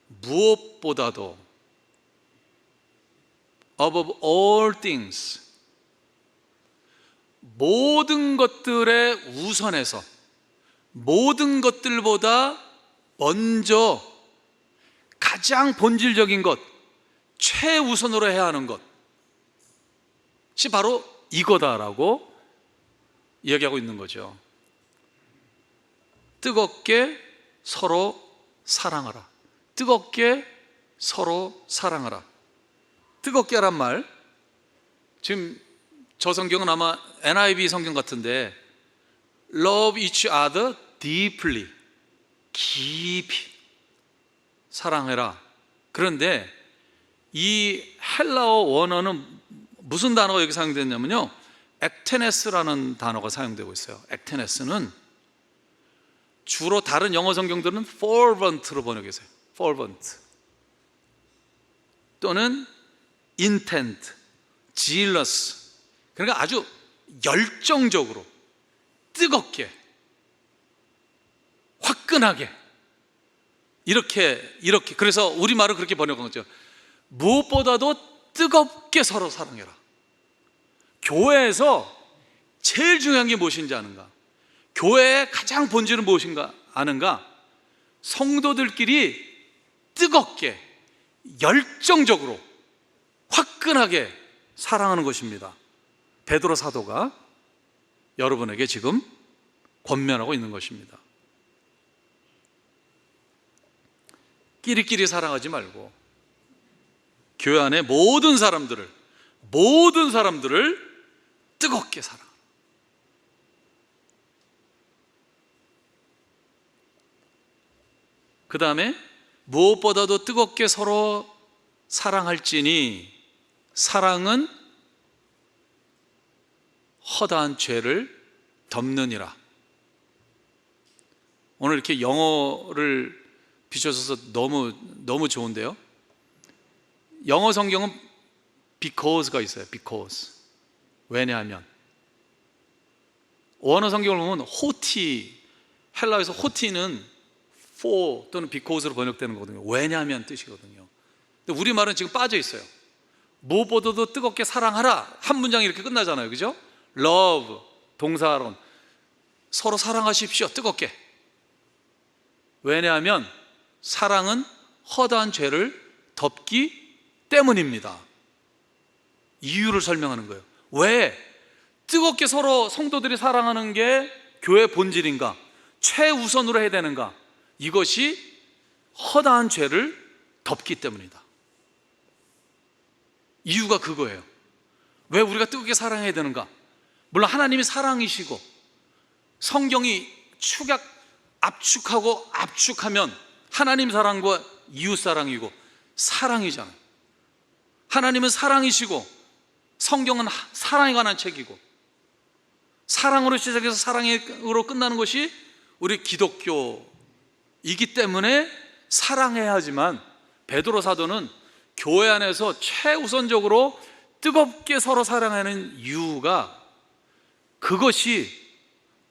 무엇보다도, above all things, 모든 것들에 우선해서 모든 것들보다 먼저 가장 본질적인 것, 최우선으로 해야 하는 것이 바로 이거다라고 이야기하고 있는 거죠. 뜨겁게 서로 사랑하라. 뜨겁게 서로 사랑하라. 뜨겁게란 말, 지금 저 성경은 아마 NIV 성경 같은데 Love each other deeply, 깊이 사랑해라. 그런데 이 헬라어 원어는 무슨 단어가 여기 사용됐냐면요, 액테네스라는 단어가 사용되고 있어요. 액테네스는 주로 다른 영어 성경들은 fervent로 번역했어요. fervent 또는 intent, zealous. 그러니까 아주 열정적으로, 뜨겁게, 화끈하게, 이렇게 그래서 우리말은 그렇게 번역한 거죠. 무엇보다도 뜨겁게 서로 사랑해라. 교회에서 제일 중요한 게 무엇인지 아는가? 교회의 가장 본질은 무엇인가 아는가? 성도들끼리 뜨겁게, 열정적으로, 화끈하게 사랑하는 것입니다. 베드로 사도가 여러분에게 지금 권면하고 있는 것입니다. 끼리끼리 사랑하지 말고 교회 안에 모든 사람들을 뜨겁게 사랑하라. 그 다음에 무엇보다도 뜨겁게 서로 사랑할지니 사랑은 허다한 죄를 덮느니라. 오늘 이렇게 영어를 비춰줘서 너무 좋은데요. 영어 성경은 because가 있어요. because. 왜냐하면. 원어 성경을 보면 호티, 헬라에서 호티는 for 또는 because로 번역되는 거거든요. 왜냐하면 뜻이거든요. 근데 우리말은 지금 빠져 있어요. 무엇보다도 뜨겁게 사랑하라, 한 문장이 이렇게 끝나잖아요. 그죠? love, 동사론, 서로 사랑하십시오, 뜨겁게. 왜냐하면 사랑은 허다한 죄를 덮기 때문입니다. 이유를 설명하는 거예요. 왜 뜨겁게 서로 성도들이 사랑하는 게 교회 본질인가, 최우선으로 해야 되는가? 이것이 허다한 죄를 덮기 때문이다. 이유가 그거예요. 왜 우리가 뜨겁게 사랑해야 되는가? 물론 하나님이 사랑이시고 성경이 압축하고 압축하면 하나님 사랑과 이웃 사랑이고 사랑이잖아요. 하나님은 사랑이시고 성경은 사랑에 관한 책이고 사랑으로 시작해서 사랑으로 끝나는 것이 우리 기독교이기 때문에 사랑해야 하지만 베드로 사도는 교회 안에서 최우선적으로 뜨겁게 서로 사랑하는 이유가 그것이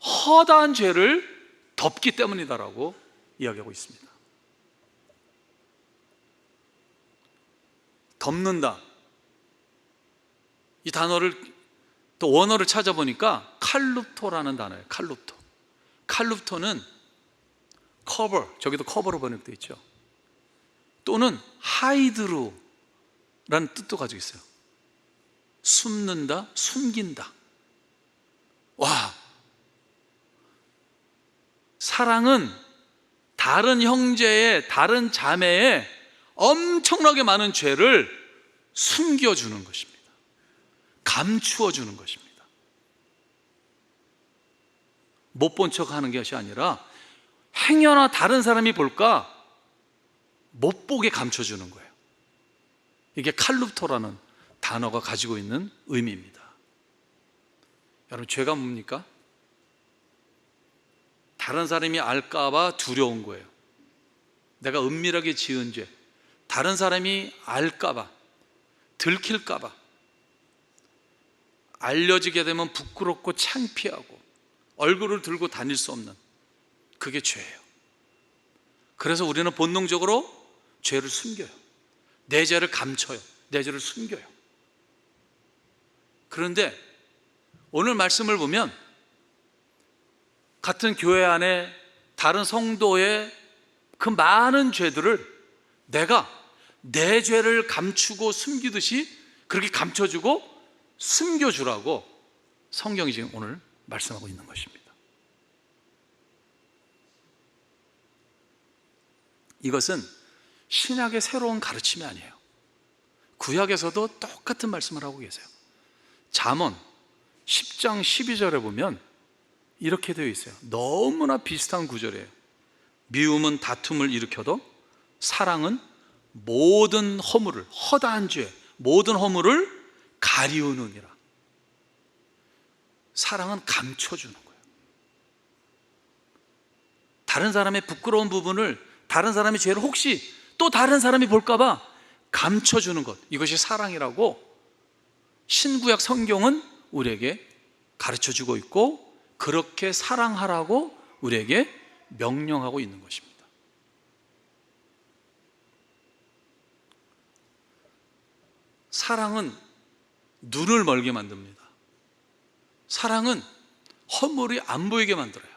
허다한 죄를 덮기 때문이다라고 이야기하고 있습니다. 덮는다, 이 단어를 또 원어를 찾아보니까 칼룹토라는 단어예요. 칼룹토는 커버, 저기도 커버로 번역되어 있죠. 또는 하이드루라는 뜻도 가지고 있어요. 숨는다, 숨긴다. 와, 사랑은 다른 형제의, 다른 자매의 엄청나게 많은 죄를 숨겨주는 것입니다. 감추어주는 것입니다. 못 본 척 하는 것이 아니라 행여나 다른 사람이 볼까 못 보게 감춰주는 거예요. 이게 칼룹토라는 단어가 가지고 있는 의미입니다. 여러분, 죄가 뭡니까? 다른 사람이 알까봐 두려운 거예요. 내가 은밀하게 지은 죄, 다른 사람이 알까봐, 들킬까봐, 알려지게 되면 부끄럽고 창피하고 얼굴을 들고 다닐 수 없는, 그게 죄예요. 그래서 우리는 본능적으로 죄를 숨겨요. 내 죄를 감춰요. 내 죄를 숨겨요. 그런데 오늘 말씀을 보면 같은 교회 안에 다른 성도의 그 많은 죄들을 내가 내 죄를 감추고 숨기듯이 그렇게 감춰주고 숨겨주라고 성경이 지금 오늘 말씀하고 있는 것입니다. 이것은 신약의 새로운 가르침이 아니에요. 구약에서도 똑같은 말씀을 하고 계세요. 잠언 10장 12절에 보면 이렇게 되어 있어요. 너무나 비슷한 구절이에요. 미움은 다툼을 일으켜도 사랑은 모든 허물을, 허다한 죄, 모든 허물을 가리우느니라. 사랑은 감춰주는 거예요. 다른 사람의 부끄러운 부분을, 다른 사람의 죄를 혹시 또 다른 사람이 볼까봐 감춰주는 것, 이것이 사랑이라고 신구약 성경은 우리에게 가르쳐주고 있고, 그렇게 사랑하라고 우리에게 명령하고 있는 것입니다. 사랑은 눈을 멀게 만듭니다. 사랑은 허물이 안 보이게 만들어요.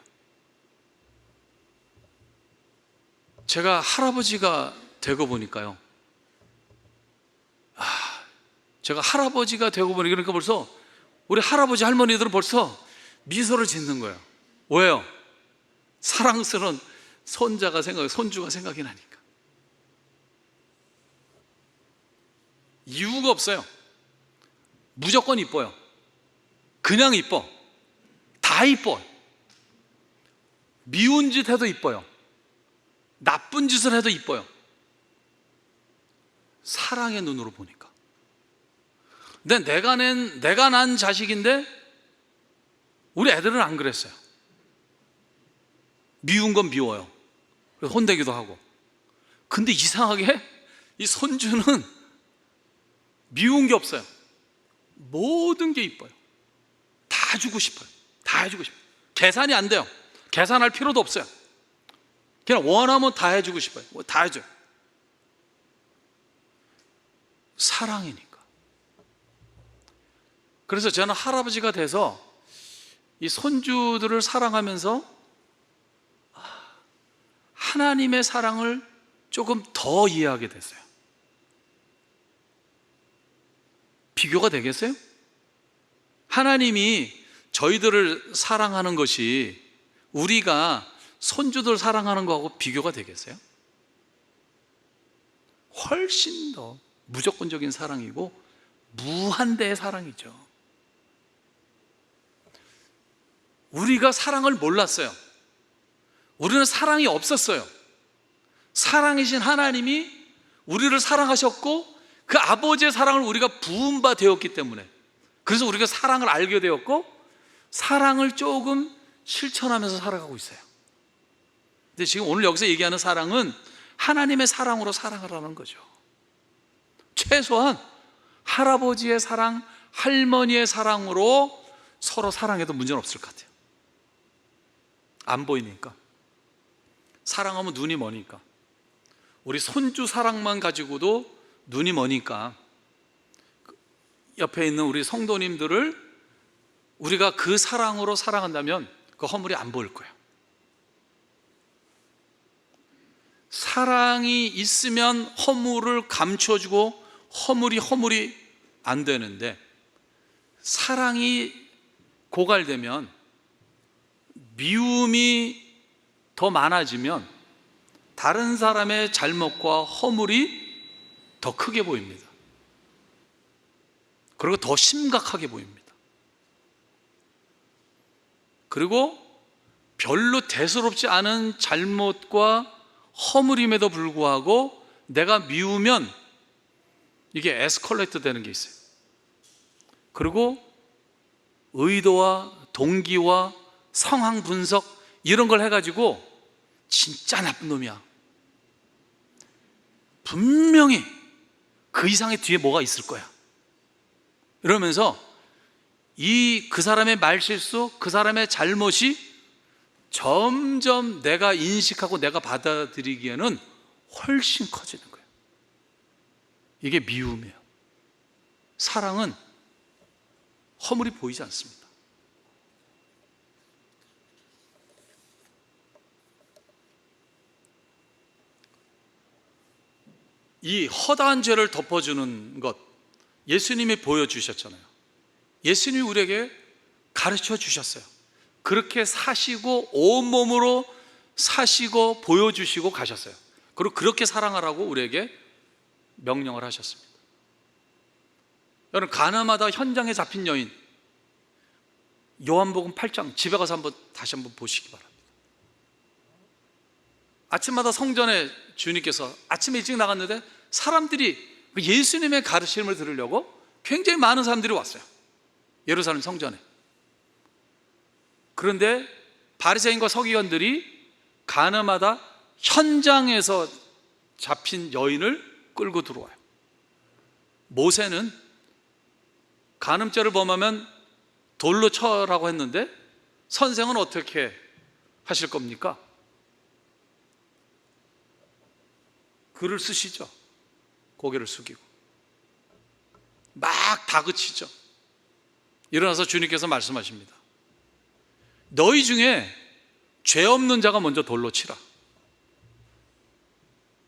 제가 할아버지가 되고 보니까요, 제가 할아버지가 되고 보니까, 그러니까 벌써 우리 할아버지 할머니들은 벌써 미소를 짓는 거예요. 왜요? 사랑스러운 손주가 생각이 나니까. 이유가 없어요. 무조건 이뻐요. 그냥 이뻐. 다 이뻐. 미운 짓 해도 이뻐요. 나쁜 짓을 해도 이뻐요. 사랑의 눈으로 보니까. 근데 내가 난 자식인데 우리 애들은 안 그랬어요. 미운 건 미워요. 그래서 혼내기도 하고. 근데 이상하게 이 손주는 미운 게 없어요. 모든 게 이뻐요. 다 주고 싶어요. 다 해주고 싶어요. 계산이 안 돼요. 계산할 필요도 없어요. 그냥 원하면 다 해주고 싶어요. 다 해줘요. 사랑이니까. 그래서 저는 할아버지가 돼서 이 손주들을 사랑하면서 하나님의 사랑을 조금 더 이해하게 됐어요. 비교가 되겠어요? 하나님이 저희들을 사랑하는 것이 우리가 손주들 사랑하는 거하고 비교가 되겠어요? 훨씬 더 무조건적인 사랑이고 무한대의 사랑이죠. 우리가 사랑을 몰랐어요. 우리는 사랑이 없었어요. 사랑이신 하나님이 우리를 사랑하셨고 그 아버지의 사랑을 우리가 부은 바 되었기 때문에, 그래서 우리가 사랑을 알게 되었고 사랑을 조금 실천하면서 살아가고 있어요. 근데 지금 오늘 여기서 얘기하는 사랑은 하나님의 사랑으로 사랑하라는 거죠. 최소한 할아버지의 사랑, 할머니의 사랑으로 서로 사랑해도 문제는 없을 것 같아요. 안 보이니까. 사랑하면 눈이 머니까. 우리 손주 사랑만 가지고도 눈이 머니까 옆에 있는 우리 성도님들을 우리가 그 사랑으로 사랑한다면 그 허물이 안 보일 거예요. 사랑이 있으면 허물을 감춰주고 허물이 안 되는데, 사랑이 고갈되면, 미움이 더 많아지면 다른 사람의 잘못과 허물이 더 크게 보입니다. 그리고 더 심각하게 보입니다. 그리고 별로 대수롭지 않은 잘못과 허물임에도 불구하고 내가 미우면 이게 에스컬레이트 되는 게 있어요. 그리고 의도와 동기와 상황 분석 이런 걸 해가지고 진짜 나쁜 놈이야, 분명히 그 이상의 뒤에 뭐가 있을 거야, 이러면서 그 사람의 말실수, 그 사람의 잘못이 점점 내가 인식하고 내가 받아들이기에는 훨씬 커지는 거예요. 이게 미움이에요. 사랑은 허물이 보이지 않습니다. 이 허다한 죄를 덮어주는 것 예수님이 보여주셨잖아요. 예수님이 우리에게 가르쳐 주셨어요. 그렇게 사시고 온몸으로 사시고 보여주시고 가셨어요. 그리고 그렇게 사랑하라고 우리에게 명령을 하셨습니다. 여러분, 가나마다 현장에 잡힌 여인, 요한복음 8장 집에 가서 다시 한번 보시기 바랍니다. 아침마다 성전에 주님께서 아침에 일찍 나갔는데 사람들이 예수님의 가르침을 들으려고 굉장히 많은 사람들이 왔어요. 예루살렘 성전에. 그런데 바리새인과 서기관들이 가나마다 현장에서 잡힌 여인을 끌고 들어와요. 모세는 간음죄를 범하면 돌로 쳐라고 했는데 선생은 어떻게 하실 겁니까? 글을 쓰시죠. 고개를 숙이고 막 다그치죠. 일어나서 주님께서 말씀하십니다. 너희 중에 죄 없는 자가 먼저 돌로 치라.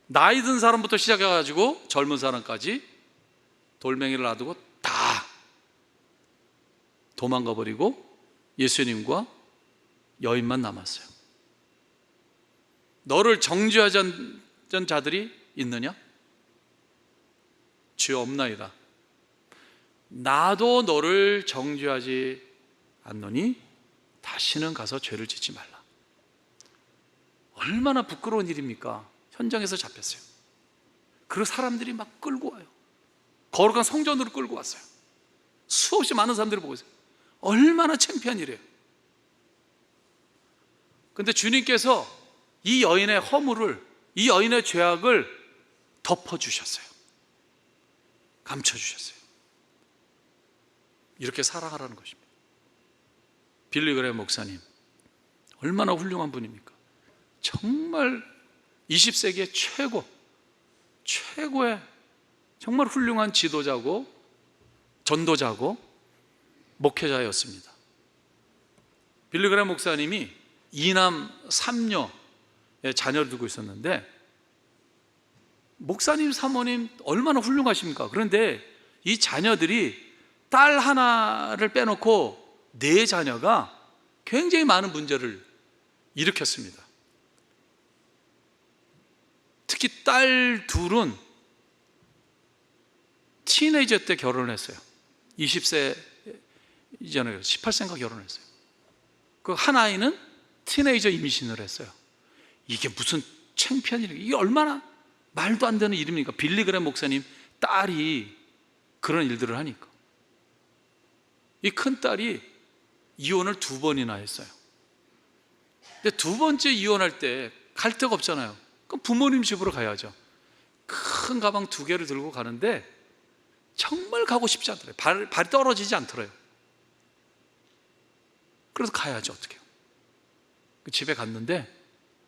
나이 든 사람부터 시작해가지고 젊은 사람까지 돌멩이를 놔두고 다 도망가 버리고 예수님과 여인만 남았어요. 너를 정죄하던 자들이 있느냐? 죄 없나이다. 나도 너를 정죄하지 않노니 다시는 가서 죄를 짓지 말라. 얼마나 부끄러운 일입니까? 현장에서 잡혔어요. 그리고 사람들이 막 끌고 와요. 거룩한 성전으로 끌고 왔어요. 수없이 많은 사람들이 보고 있어요. 얼마나 창피한 일이에요. 그런데 주님께서 이 여인의 허물을, 이 여인의 죄악을 덮어주셨어요. 감춰주셨어요. 이렇게 사랑하라는 것입니다. 빌리 그레이엄 목사님 얼마나 훌륭한 분입니까? 정말 20세기의 최고의 정말 훌륭한 지도자고 전도자고 목회자였습니다. 빌리 그레이엄 목사님이 2남 3녀의 자녀를 두고 있었는데, 목사님 사모님 얼마나 훌륭하십니까? 그런데 이 자녀들이 딸 하나를 빼놓고 4자녀가 굉장히 많은 문제를 일으켰습니다. 특히 딸 둘은 티네이저 때 결혼을 했어요. 20세 이전에 18세인가 결혼했어요. 그 한 아이는 티네이저 임신을 했어요. 이게 무슨 창피한 일이에요. 이게 얼마나 말도 안 되는 일입니까? 빌리 그레이엄 목사님 딸이 그런 일들을 하니까. 이 큰딸이 이혼을 2번이나 했어요. 근데 2번째 이혼할 때 갈 데가 없잖아요. 그럼 부모님 집으로 가야죠. 큰 가방 2개를 들고 가는데 정말 가고 싶지 않더래요. 발이 떨어지지 않더래요. 그래서 가야죠. 어떻게 해요? 그 집에 갔는데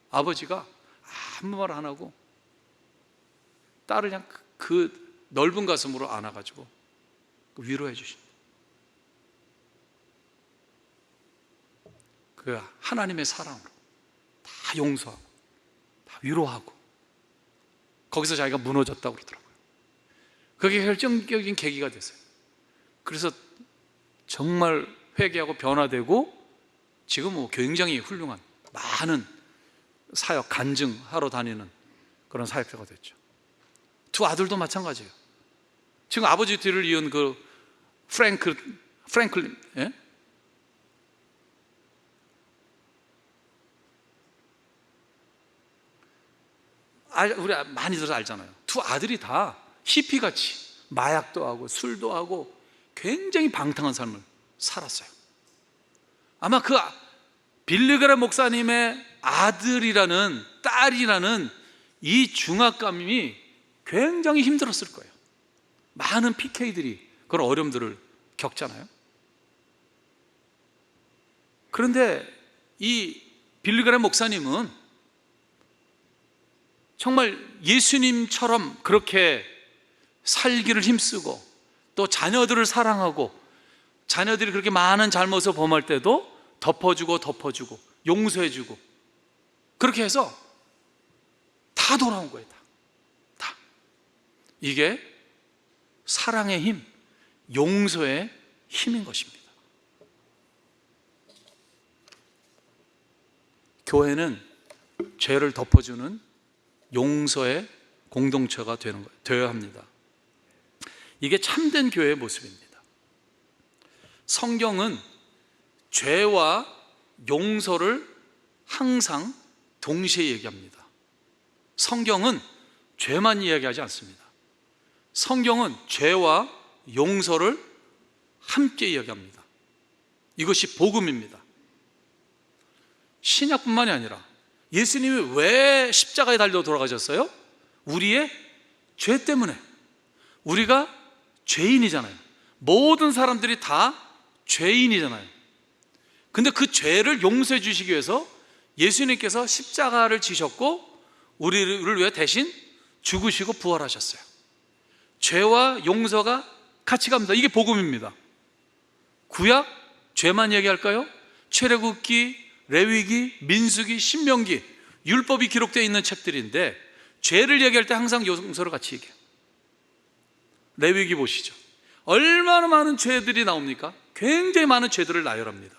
아버지가 아무 말 안 하고 딸을 그냥 그 넓은 가슴으로 안아가지고 위로해 주십니다. 그 하나님의 사랑으로 다 용서하고 다 위로하고, 거기서 자기가 무너졌다고 그러더라고요. 그게 결정적인 계기가 됐어요. 그래서 정말 회개하고 변화되고 지금 뭐 굉장히 훌륭한 많은 사역 간증하러 다니는 그런 사역자가 됐죠. 2 아들도 마찬가지예요. 지금 아버지 뒤를 이은 그 프랭클린, 예? 우리 많이들 알잖아요. 2 아들이 다 히피같이 마약도 하고 술도 하고 굉장히 방탕한 삶을 살았어요. 아마 그 빌리 그레이엄 목사님의 아들이라는, 딸이라는 이 중압감이 굉장히 힘들었을 거예요. 많은 PK들이 그런 어려움들을 겪잖아요. 그런데 이 빌리 그레이엄 목사님은 정말 예수님처럼 그렇게 살기를 힘쓰고, 또 자녀들을 사랑하고, 자녀들이 그렇게 많은 잘못을 범할 때도 덮어주고 용서해주고, 그렇게 해서 다 돌아온 거예요. 다. 이게 사랑의 힘, 용서의 힘인 것입니다. 교회는 죄를 덮어주는 용서의 공동체가 되어야 합니다. 이게 참된 교회의 모습입니다. 성경은 죄와 용서를 항상 동시에 얘기합니다. 성경은 죄만 이야기하지 않습니다. 성경은 죄와 용서를 함께 이야기합니다. 이것이 복음입니다. 신약뿐만이 아니라 예수님이 왜 십자가에 달려 돌아가셨어요? 우리의 죄 때문에. 우리가 죄인이잖아요. 모든 사람들이 다 죄인이잖아요. 근데 그 죄를 용서해 주시기 위해서 예수님께서 십자가를 지셨고 우리를 위해 대신 죽으시고 부활하셨어요. 죄와 용서가 같이 갑니다. 이게 복음입니다. 구약 죄만 얘기할까요? 출애굽기, 레위기, 민수기, 신명기, 율법이 기록되어 있는 책들인데 죄를 얘기할 때 항상 용서를 같이 얘기해요. 레위기 보시죠. 얼마나 많은 죄들이 나옵니까? 굉장히 많은 죄들을 나열합니다.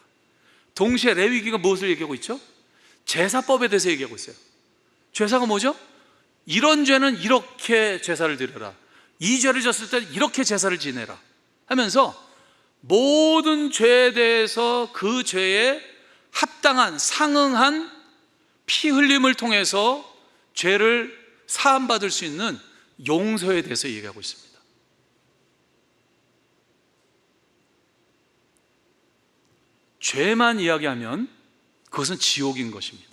동시에 레위기가 무엇을 얘기하고 있죠? 제사법에 대해서 얘기하고 있어요. 제사가 뭐죠? 이런 죄는 이렇게 제사를 드려라, 이 죄를 졌을 때 이렇게 제사를 지내라 하면서 모든 죄에 대해서 그 죄에 합당한, 상응한 피 흘림을 통해서 죄를 사함받을 수 있는 용서에 대해서 얘기하고 있습니다. 죄만 이야기하면 그것은 지옥인 것입니다.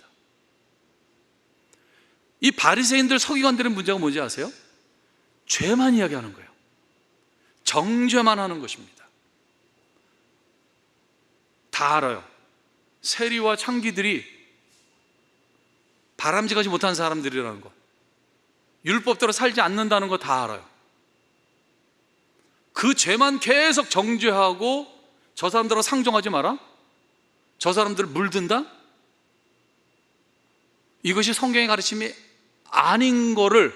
이 바리새인들, 서기관들의 문제가 뭔지 아세요? 죄만 이야기하는 거예요. 정죄만 하는 것입니다. 다 알아요. 세리와 창기들이 바람직하지 못한 사람들이라는 것, 율법대로 살지 않는다는 거 다 알아요. 그 죄만 계속 정죄하고 저 사람들하고 상종하지 마라, 저 사람들을 물든다, 이것이 성경의 가르침이 아닌 거를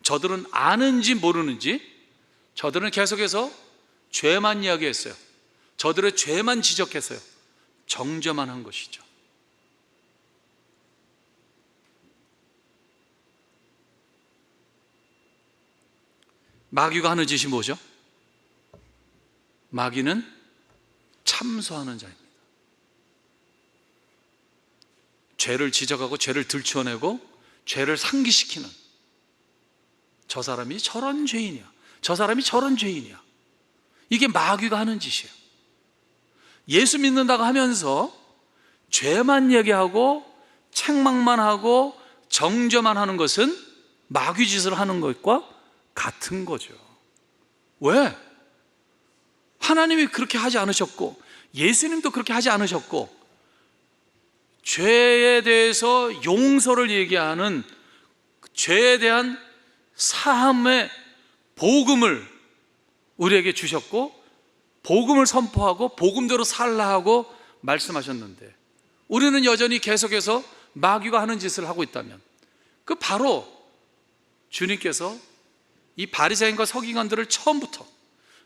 저들은 아는지 모르는지 저들은 계속해서 죄만 이야기했어요. 저들의 죄만 지적했어요. 정죄만 한 것이죠. 마귀가 하는 짓이 뭐죠? 마귀는 참소하는 자입니다. 죄를 지적하고 죄를 들추어내고 죄를 상기시키는, 저 사람이 저런 죄인이야, 저 사람이 저런 죄인이야, 이게 마귀가 하는 짓이에요. 예수 믿는다고 하면서 죄만 얘기하고 책망만 하고 정죄만 하는 것은 마귀 짓을 하는 것과 같은 거죠. 왜? 하나님이 그렇게 하지 않으셨고 예수님도 그렇게 하지 않으셨고, 죄에 대해서 용서를 얘기하는, 죄에 대한 사함의 복음을 우리에게 주셨고 복음을 선포하고 복음대로 살라 하고 말씀하셨는데, 우리는 여전히 계속해서 마귀가 하는 짓을 하고 있다면, 그 바로 주님께서 이 바리새인과 서기관들을 처음부터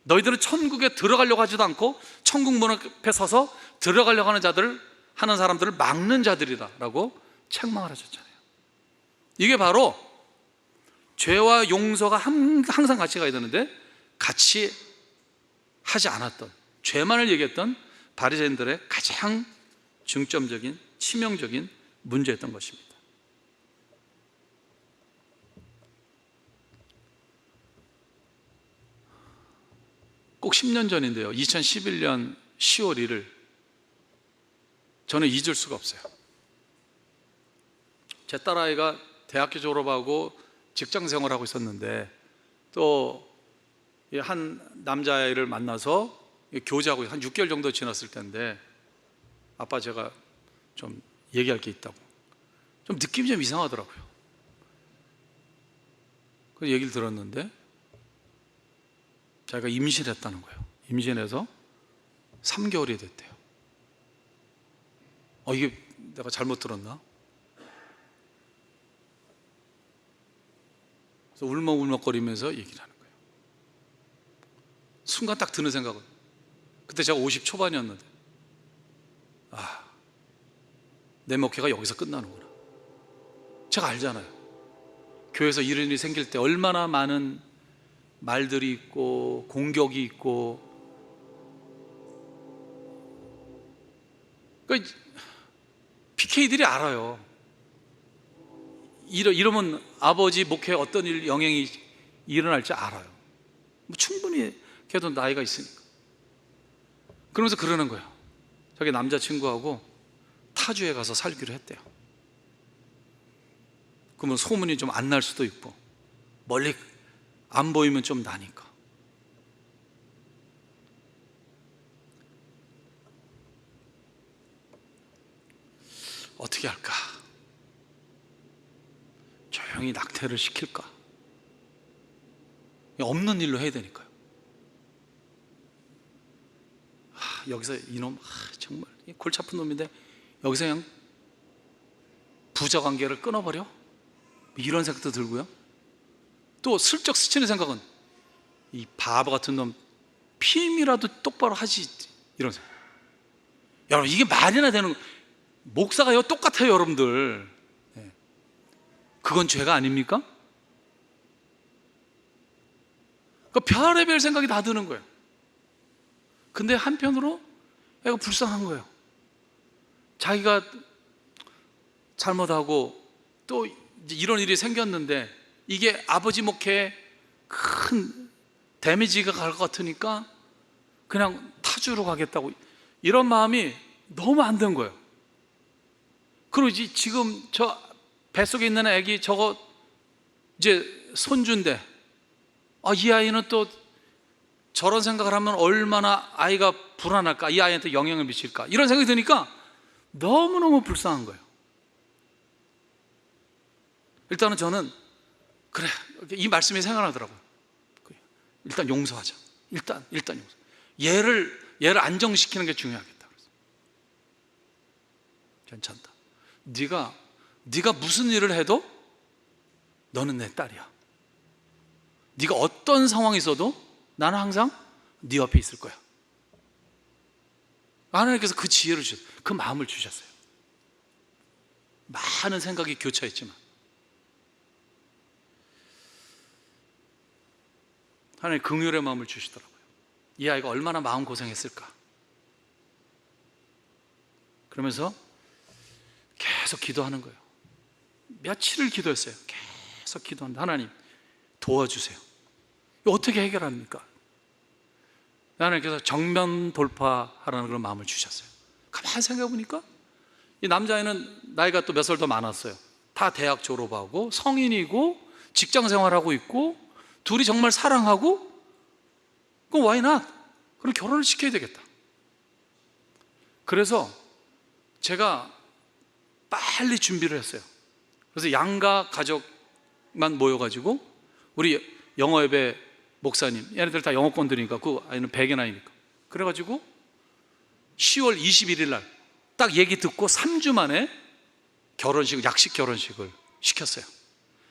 너희들은 천국에 들어가려고 하지도 않고 천국 문 앞에 서서 들어가려고 하는 사람들을 막는 자들이다 라고 책망을 하셨잖아요. 이게 바로 죄와 용서가 항상 같이 가야 되는데 같이 하지 않았던, 죄만을 얘기했던 바리새인들의 가장 중점적인, 치명적인 문제였던 것입니다. 꼭 10년 전인데요, 2011년 10월 1일 저는 잊을 수가 없어요. 제 딸아이가 대학교 졸업하고 직장 생활하고 있었는데 또 한 남자아이를 만나서 교제하고 한 6개월 정도 지났을 텐데, 아빠 제가 좀 얘기할 게 있다고, 좀 느낌이 좀 이상하더라고요. 그 얘기를 들었는데 자기가 임신했다는 거예요. 임신해서 3개월이 됐대요. 이게 내가 잘못 들었나? 그래서 울먹울먹거리면서 얘기를 하는 거예요. 순간 딱 드는 생각은, 그때 제가 50 초반이었는데, 내 목회가 여기서 끝나는구나. 제가 알잖아요. 교회에서 이런 일이 생길 때 얼마나 많은 말들이 있고 공격이 있고, 그러니까 PK들이 알아요. 이러면 아버지 목회에 어떤 영향이 일어날지 알아요. 뭐 충분히 걔도 나이가 있으니까. 그러면서 그러는 거예요. 자기 남자친구하고 타주에 가서 살기로 했대요. 그러면 소문이 좀 안 날 수도 있고, 멀리 안 보이면 좀 나니까. 어떻게 할까? 조용히 낙태를 시킬까? 없는 일로 해야 되니까요. 여기서 이놈 정말 골치 아픈 놈인데 여기서 그냥 부자 관계를 끊어버려? 이런 생각도 들고요. 또 슬쩍 스치는 생각은, 이 바보 같은 놈 피임이라도 똑바로 하지, 이런 생각. 여러분, 이게 말이나 되는, 목사가요 똑같아요 여러분들. 그건 죄가 아닙니까? 그 별의별 생각이 다 드는 거예요. 근데 한편으로 애가 불쌍한 거예요. 자기가 잘못하고 또 이런 일이 생겼는데 이게 아버지 목회에 큰 데미지가 갈 것 같으니까 그냥 타주로 가겠다고, 이런 마음이 너무 안 된 거예요. 그리고 지금 저 뱃속에 있는 애기 저거 이제 손주인데, 이 아이는 또 저런 생각을 하면 얼마나 아이가 불안할까, 이 아이한테 영향을 미칠까, 이런 생각이 드니까 너무너무 불쌍한 거예요. 일단은 저는 그래, 이 말씀이 생각나더라고요. 일단 용서하자. 일단 용서. 얘를 안정시키는 게 중요하겠다. 괜찮다. 네가 무슨 일을 해도 너는 내 딸이야. 네가 어떤 상황이 있어도 나는 항상 네 옆에 있을 거야. 하나님께서 그 지혜를 주셨어요. 그 마음을 주셨어요. 많은 생각이 교차했지만 하나님 긍휼의 마음을 주시더라고요. 이 아이가 얼마나 마음고생했을까. 그러면서 계속 기도하는 거예요. 며칠을 기도했어요. 계속 기도한다. 하나님 도와주세요. 이거 어떻게 해결합니까? 하나님께서 정면 돌파하라는 그런 마음을 주셨어요. 가만히 생각해 보니까 이 남자애는 나이가 또 몇 살 더 많았어요. 다 대학 졸업하고 성인이고 직장 생활하고 있고 둘이 정말 사랑하고, 그럼 why not? 그럼 결혼을 시켜야 되겠다. 그래서 제가 빨리 준비를 했어요. 그래서 양가 가족만 모여가지고 우리 영어예배 목사님, 얘네들 다 영어권들이니까 그 아이는 100의 나이니까, 그래가지고 10월 21일 날 딱 얘기 듣고 3주 만에 결혼식을, 약식 결혼식을 시켰어요.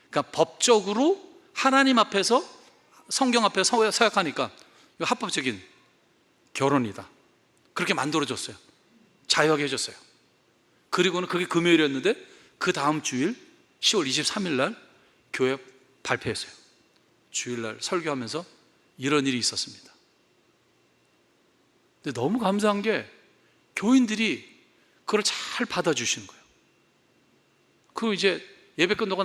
그러니까 법적으로 하나님 앞에서, 성경 앞에서 서약하니까 이거 합법적인 결혼이다. 그렇게 만들어줬어요. 자유하게 해줬어요. 그리고는 그게 금요일이었는데 그 다음 주일 10월 23일 날 교회 발표했어요. 주일날 설교하면서 이런 일이 있었습니다. 근데 너무 감사한 게 교인들이 그걸 잘 받아주시는 거예요. 그 이제 예배 끝나고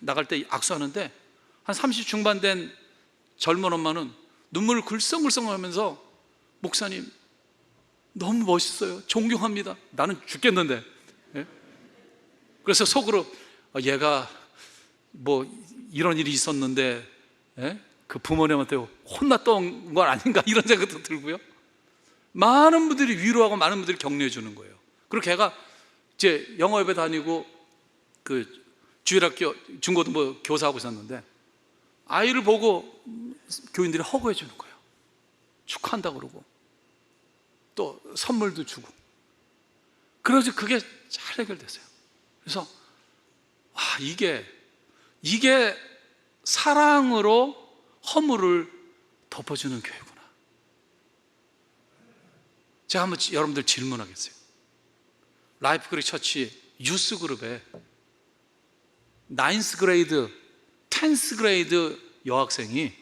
나갈 때 악수하는데 한 30 중반 된 젊은 엄마는 눈물을 글썽글썽 하면서, 목사님 너무 멋있어요. 존경합니다. 나는 죽겠는데. 예? 그래서 속으로 얘가 뭐 이런 일이 있었는데, 예? 그 부모님한테 혼났던 건 아닌가, 이런 생각도 들고요. 많은 분들이 위로하고 많은 분들이 격려해 주는 거예요. 그리고 걔가 이제 영어예배 다니고 그 주일학교 중고등부 교사하고 있었는데 아이를 보고 교인들이 허구해 주는 거예요. 축하한다 그러고 또 선물도 주고. 그래서 그게 잘 해결됐어요. 그래서 이게 사랑으로 허물을 덮어주는 교회구나. 제가 한번 여러분들 질문하겠어요. 라이프 그리 처치 유스 그룹에 9th 그레이드, 10th 그레이드 여학생이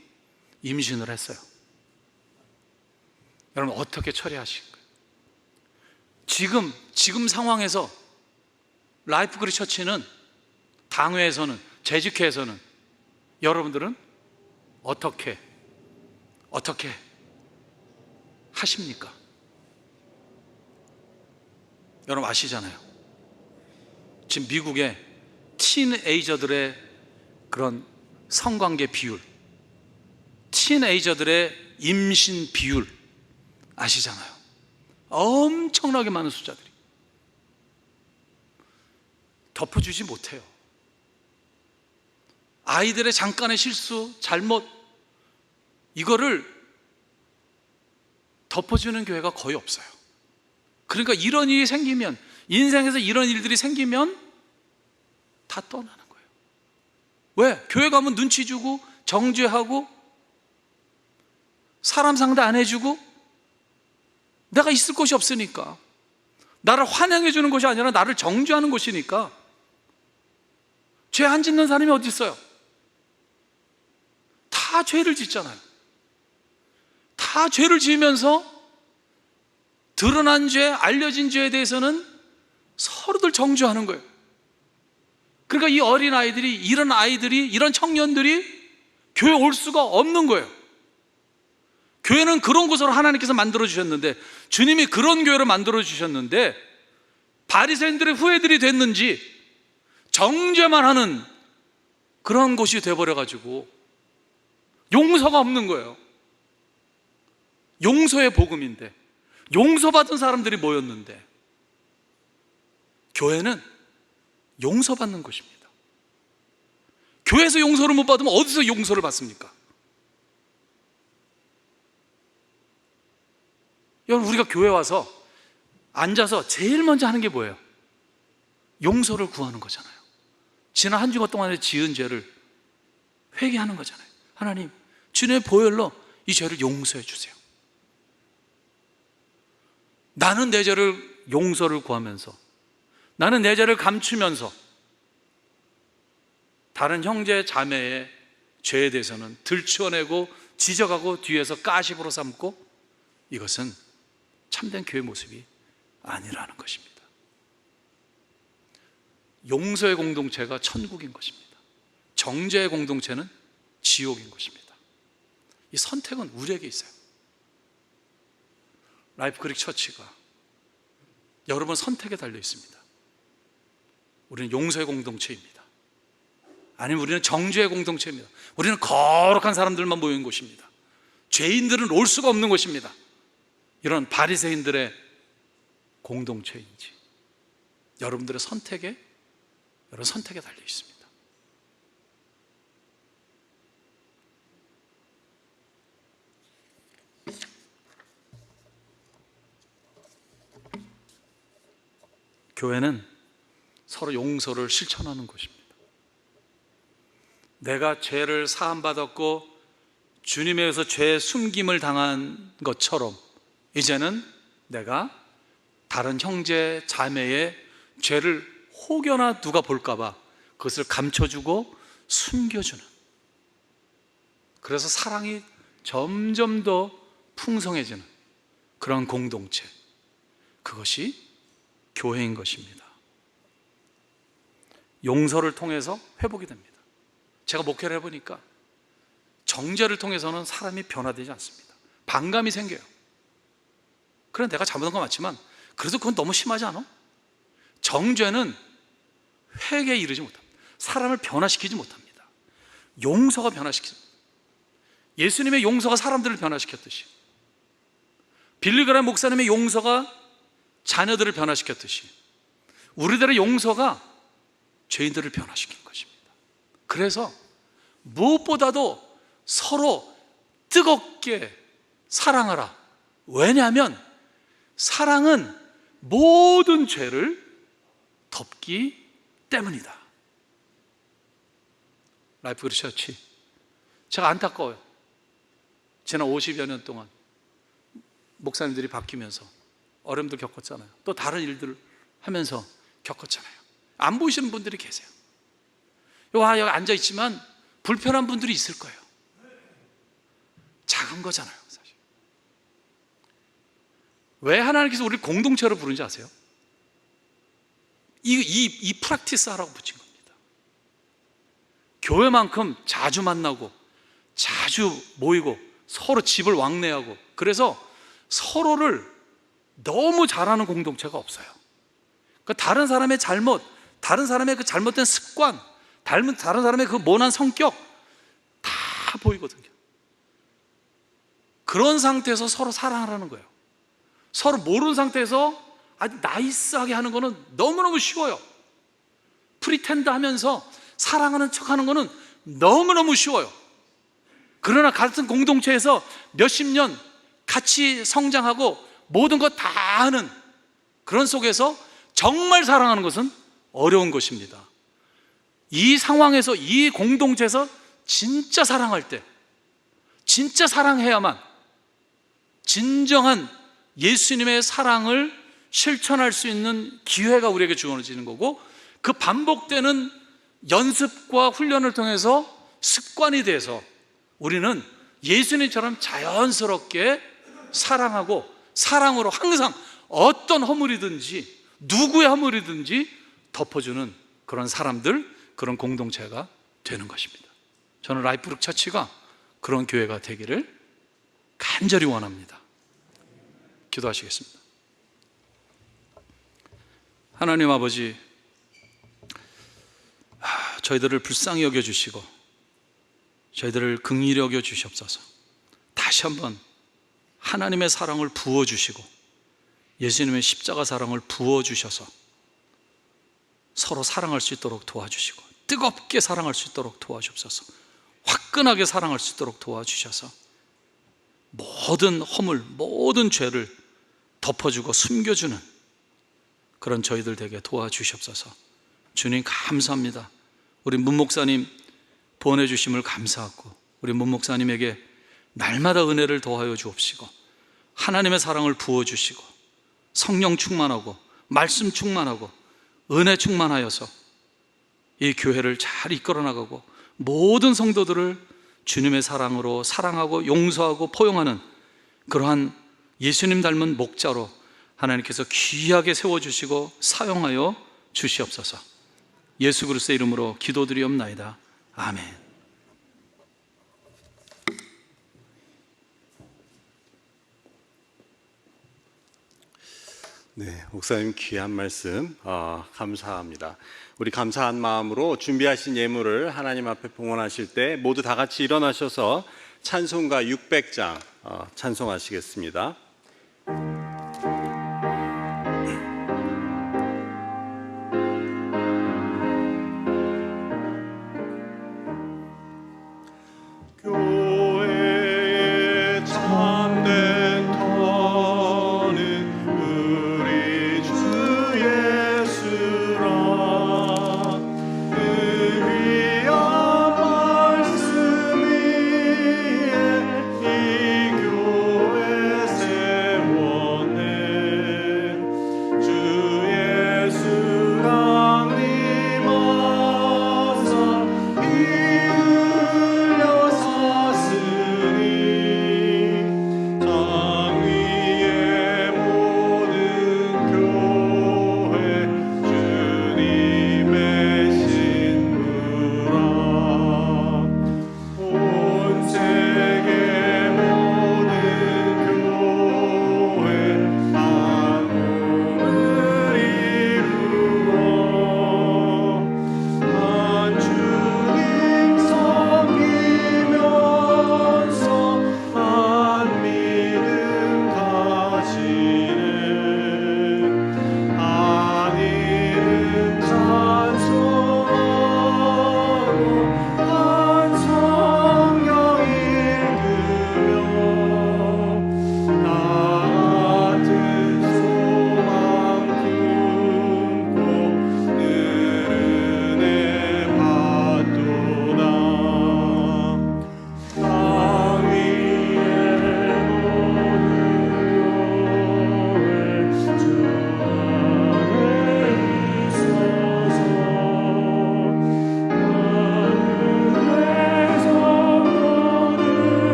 임신을 했어요. 여러분 어떻게 처리하실 거예요? 지금 상황에서 라이프 그리 처치는, 당회에서는, 재직회에서는 여러분들은 어떻게 하십니까? 여러분 아시잖아요. 지금 미국의 티네이저들의 그런 성관계 비율, 티네이저들의 임신 비율 아시잖아요. 엄청나게 많은 숫자들이. 덮어주지 못해요. 아이들의 잠깐의 실수, 잘못, 이거를 덮어주는 교회가 거의 없어요. 그러니까 이런 일이 생기면, 인생에서 이런 일들이 생기면 다 떠나는 거예요. 왜? 교회 가면 눈치 주고 정죄하고 사람 상대 안 해주고 내가 있을 곳이 없으니까, 나를 환영해 주는 것이 아니라 나를 정죄하는 곳이니까. 죄 안 짓는 사람이 어디 있어요? 다 죄를 짓잖아요. 다 죄를 지으면서 드러난 죄, 알려진 죄에 대해서는 서로들 정죄하는 거예요. 그러니까 이 어린아이들이, 이런 아이들이, 이런 청년들이 교회 올 수가 없는 거예요. 교회는 그런 곳으로 하나님께서 만들어 주셨는데, 주님이 그런 교회를 만들어 주셨는데, 바리새인들의 후예들이 됐는지 정죄만 하는 그런 곳이 되어버려가지고 용서가 없는 거예요. 용서의 복음인데, 용서받은 사람들이 모였는데, 교회는 용서받는 곳입니다. 교회에서 용서를 못 받으면 어디서 용서를 받습니까? 여러분, 우리가 교회 와서 앉아서 제일 먼저 하는 게 뭐예요? 용서를 구하는 거잖아요. 지난 한 주간 동안에 지은 죄를 회개하는 거잖아요. 하나님, 주님의 보혈로 이 죄를 용서해 주세요. 나는 내 죄를 용서를 구하면서, 나는 내 죄를 감추면서 다른 형제 자매의 죄에 대해서는 들추어내고 지적하고 뒤에서 가십으로 삼고, 이것은 참된 교회 모습이 아니라는 것입니다. 용서의 공동체가 천국인 것입니다. 정죄의 공동체는 지옥인 것입니다. 이 선택은 우리에게 있어요. 라이프 그릭 처치가 여러분 선택에 달려 있습니다. 우리는 용서의 공동체입니다. 아니면 우리는 정죄의 공동체입니다. 우리는 거룩한 사람들만 모인 곳입니다. 죄인들은 올 수가 없는 곳입니다. 이런 바리새인들의 공동체인지, 여러분들의 선택에 달려 있습니다. 교회는 서로 용서를 실천하는 곳입니다. 내가 죄를 사함받았고 주님에 의해서 죄 숨김을 당한 것처럼, 이제는 내가 다른 형제 자매의 죄를 혹여나 누가 볼까봐 그것을 감춰주고 숨겨주는, 그래서 사랑이 점점 더 풍성해지는 그런 공동체, 그것이 교회인 것입니다. 용서를 통해서 회복이 됩니다. 제가 목회를 해보니까 정죄를 통해서는 사람이 변화되지 않습니다. 반감이 생겨요. 그래, 내가 잘못한 건 맞지만 그래도 그건 너무 심하지 않아? 정죄는 회개에 이르지 못합니다. 사람을 변화시키지 못합니다. 용서가 변화시킵니다. 예수님의 용서가 사람들을 변화시켰듯이, 빌리그람 목사님의 용서가 자녀들을 변화시켰듯이, 우리들의 용서가 죄인들을 변화시킨 것입니다. 그래서 무엇보다도 서로 뜨겁게 사랑하라. 왜냐하면 사랑은 모든 죄를 덮기 때문이다. 라이프 그리 처치 제가 안타까워요. 지난 50여 년 동안 목사님들이 바뀌면서 어려움도 겪었잖아요. 또 다른 일들을 하면서 겪었잖아요. 안 보이시는 분들이 계세요. 여기 앉아있지만 불편한 분들이 있을 거예요. 작은 거잖아요, 사실. 왜 하나님께서 우리를 공동체로 부르는지 아세요? 이 프랙티스 하라고 붙인 겁니다. 교회만큼 자주 만나고 자주 모이고 서로 집을 왕래하고, 그래서 서로를 너무 잘하는 공동체가 없어요. 그러니까 다른 사람의 잘못, 다른 사람의 그 잘못된 습관, 다른 사람의 그 모난 성격 다 보이거든요. 그런 상태에서 서로 사랑을 하는 거예요. 서로 모르는 상태에서 아주 나이스하게 하는 거는 너무너무 쉬워요. 프리텐드 하면서 사랑하는 척 하는 거는 너무너무 쉬워요. 그러나 같은 공동체에서 몇십 년 같이 성장하고 모든 것 다 하는 그런 속에서 정말 사랑하는 것은 어려운 것입니다. 이 상황에서, 이 공동체에서 진짜 사랑할 때, 진짜 사랑해야만 진정한 예수님의 사랑을 실천할 수 있는 기회가 우리에게 주어지는 거고, 그 반복되는 연습과 훈련을 통해서 습관이 돼서 우리는 예수님처럼 자연스럽게 사랑하고, 사랑으로 항상 어떤 허물이든지 누구의 허물이든지 덮어주는 그런 사람들, 그런 공동체가 되는 것입니다. 저는 라이프룩 처치가 그런 교회가 되기를 간절히 원합니다. 기도하시겠습니다. 하나님 아버지, 저희들을 불쌍히 여겨주시고 저희들을 긍휼히 여겨 주시옵소서. 다시 한번 하나님의 사랑을 부어주시고 예수님의 십자가 사랑을 부어주셔서 서로 사랑할 수 있도록 도와주시고, 뜨겁게 사랑할 수 있도록 도와주옵소서. 화끈하게 사랑할 수 있도록 도와주셔서 모든 허물, 모든 죄를 덮어주고 숨겨주는 그런 저희들 되게 도와주시옵소서. 주님 감사합니다. 우리 문 목사님 보내주심을 감사하고, 우리 문 목사님에게 날마다 은혜를 더하여 주옵시고, 하나님의 사랑을 부어주시고, 성령 충만하고 말씀 충만하고 은혜 충만하여서 이 교회를 잘 이끌어 나가고 모든 성도들을 주님의 사랑으로 사랑하고 용서하고 포용하는 그러한 예수님 닮은 목자로 하나님께서 귀하게 세워주시고 사용하여 주시옵소서. 예수 그리스도의 이름으로 기도드리옵나이다. 아멘. 네, 목사님 귀한 말씀 감사합니다. 우리 감사한 마음으로 준비하신 예물을 하나님 앞에 봉헌하실 때 모두 다 같이 일어나셔서 찬송가 600장 찬송하시겠습니다. 교회의 참된 터는 우리 주 예수라. 그 귀한 말씀 위에 이 교회 세워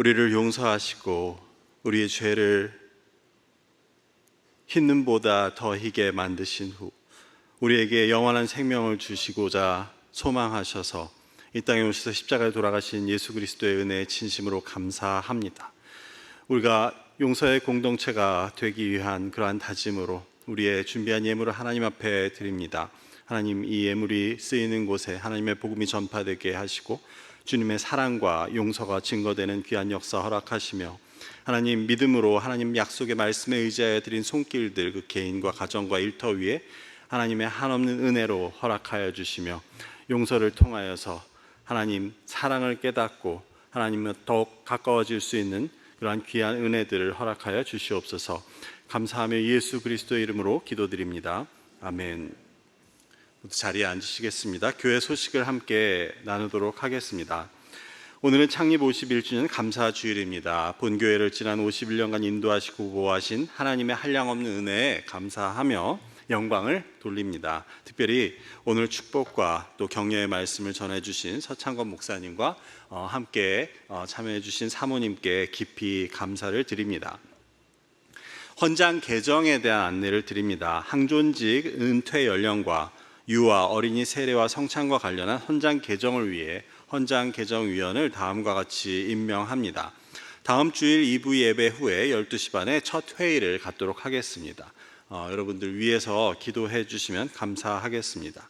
우리를 용서하시고 우리의 죄를 흰눈보다 더 희게 만드신 후 우리에게 영원한 생명을 주시고자 소망하셔서 이 땅에 오셔서 십자가에 돌아가신 예수 그리스도의 은혜에 진심으로 감사합니다. 우리가 용서의 공동체가 되기 위한 그러한 다짐으로 우리의 준비한 예물을 하나님 앞에 드립니다. 하나님, 이 예물이 쓰이는 곳에 하나님의 복음이 전파되게 하시고 주님의 사랑과 용서가 증거되는 귀한 역사 허락하시며 하나님, 믿음으로 하나님 약속의 말씀에 의지하여 드린 손길들 그 개인과 가정과 일터 위에 하나님의 한없는 은혜로 허락하여 주시며 용서를 통하여서 하나님 사랑을 깨닫고 하나님과 더욱 가까워질 수 있는 그러한 귀한 은혜들을 허락하여 주시옵소서. 감사하며 예수 그리스도의 이름으로 기도드립니다. 아멘. 모두 자리에 앉으시겠습니다. 교회 소식을 함께 나누도록 하겠습니다. 오늘은 창립 51주년 감사주일입니다. 본교회를 지난 51년간 인도하시고 보호하신 하나님의 한량없는 은혜에 감사하며 영광을 돌립니다. 특별히 오늘 축복과 또 격려의 말씀을 전해주신 서창건 목사님과 함께 참여해주신 사모님께 깊이 감사를 드립니다. 헌장 개정에 대한 안내를 드립니다. 항존직 은퇴 연령과 유아, 어린이 세례와 성찬과 관련한 헌장 개정을 위해 헌장 개정위원을 다음과 같이 임명합니다. 다음 주일 2부 예배 후에 12시 반에 첫 회의를 갖도록 하겠습니다. 여러분들 위해서 기도해 주시면 감사하겠습니다.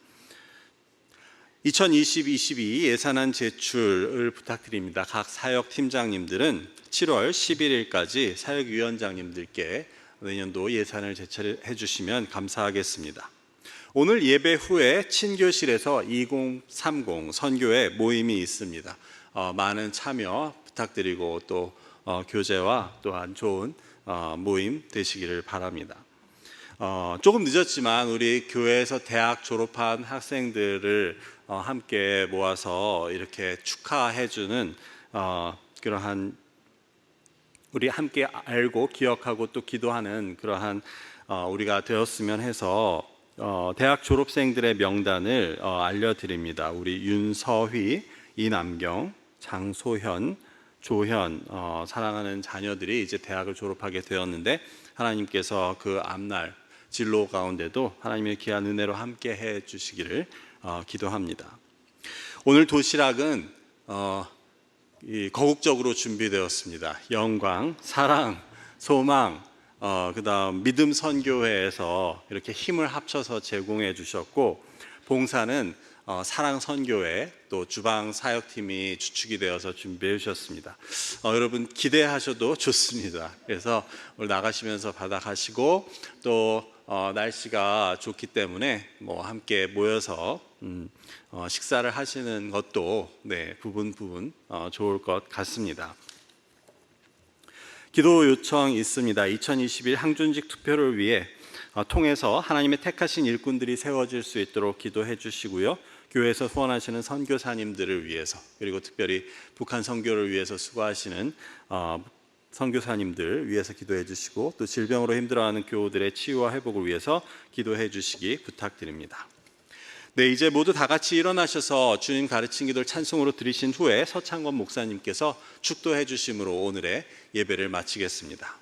2020-22 예산안 제출을 부탁드립니다. 각 사역 팀장님들은 7월 11일까지 사역위원장님들께 내년도 예산을 제출해 주시면 감사하겠습니다. 오늘 예배 후에 친교실에서 2030 선교회 모임이 있습니다. 많은 참여 부탁드리고 또 교제와 또한 좋은 모임 되시기를 바랍니다. 조금 늦었지만 우리 교회에서 대학 졸업한 학생들을 함께 모아서 이렇게 축하해주는 그러한 우리 함께 알고 기억하고 또 기도하는 그러한 우리가 되었으면 해서 대학 졸업생들의 명단을 알려드립니다. 우리 윤서휘, 이남경, 장소현, 조현 사랑하는 자녀들이 이제 대학을 졸업하게 되었는데 하나님께서 그 앞날 진로 가운데도 하나님의 귀한 은혜로 함께 해 주시기를 기도합니다. 오늘 도시락은 거국적으로 준비되었습니다. 영광, 사랑, 소망, 그다음 믿음 선교회에서 이렇게 힘을 합쳐서 제공해 주셨고 봉사는 사랑 선교회 또 주방 사역팀이 주축이 되어서 준비해 주셨습니다. 여러분 기대하셔도 좋습니다. 그래서 오늘 나가시면서 받아가시고 또 날씨가 좋기 때문에 함께 모여서 식사를 하시는 것도 부분 좋을 것 같습니다. 기도 요청 있습니다. 2021 항존직 투표를 위해 통해서 하나님의 택하신 일꾼들이 세워질 수 있도록 기도해 주시고요. 교회에서 후원하시는 선교사님들을 위해서 그리고 특별히 북한 선교를 위해서 수고하시는 선교사님들 위해서 기도해 주시고 또 질병으로 힘들어하는 교우들의 치유와 회복을 위해서 기도해 주시기 부탁드립니다. 이제 모두 다 같이 일어나셔서 주님 가르친 기도를 찬송으로 드리신 후에 서창건 목사님께서 축도해 주심으로 오늘의 예배를 마치겠습니다.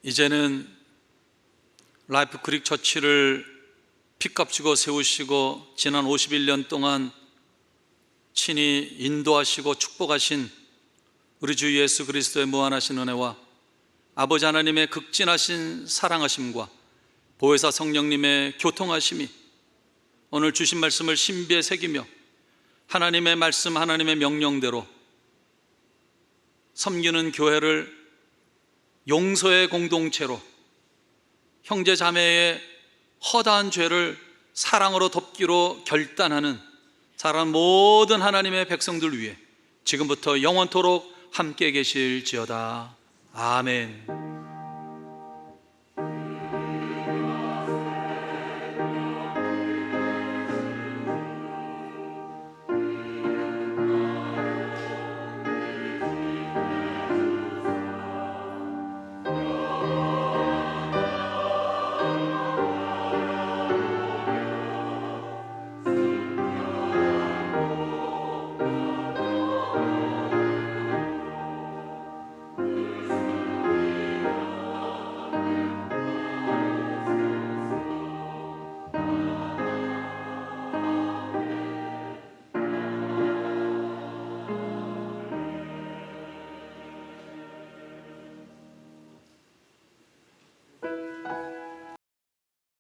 이제는 라이프 크릭 처치를 피값 주고 세우시고 지난 51년 동안 친히 인도하시고 축복하신 우리 주 예수 그리스도의 무한하신 은혜와 아버지 하나님의 극진하신 사랑하심과 보혜사 성령님의 교통하심이 오늘 주신 말씀을 신비에 새기며 하나님의 말씀, 하나님의 명령대로 섬기는 교회를 용서의 공동체로 형제 자매의 허다한 죄를 사랑으로 덮기로 결단하는 사랑하는 모든 하나님의 백성들 위해 지금부터 영원토록 함께 계실지어다. 아멘.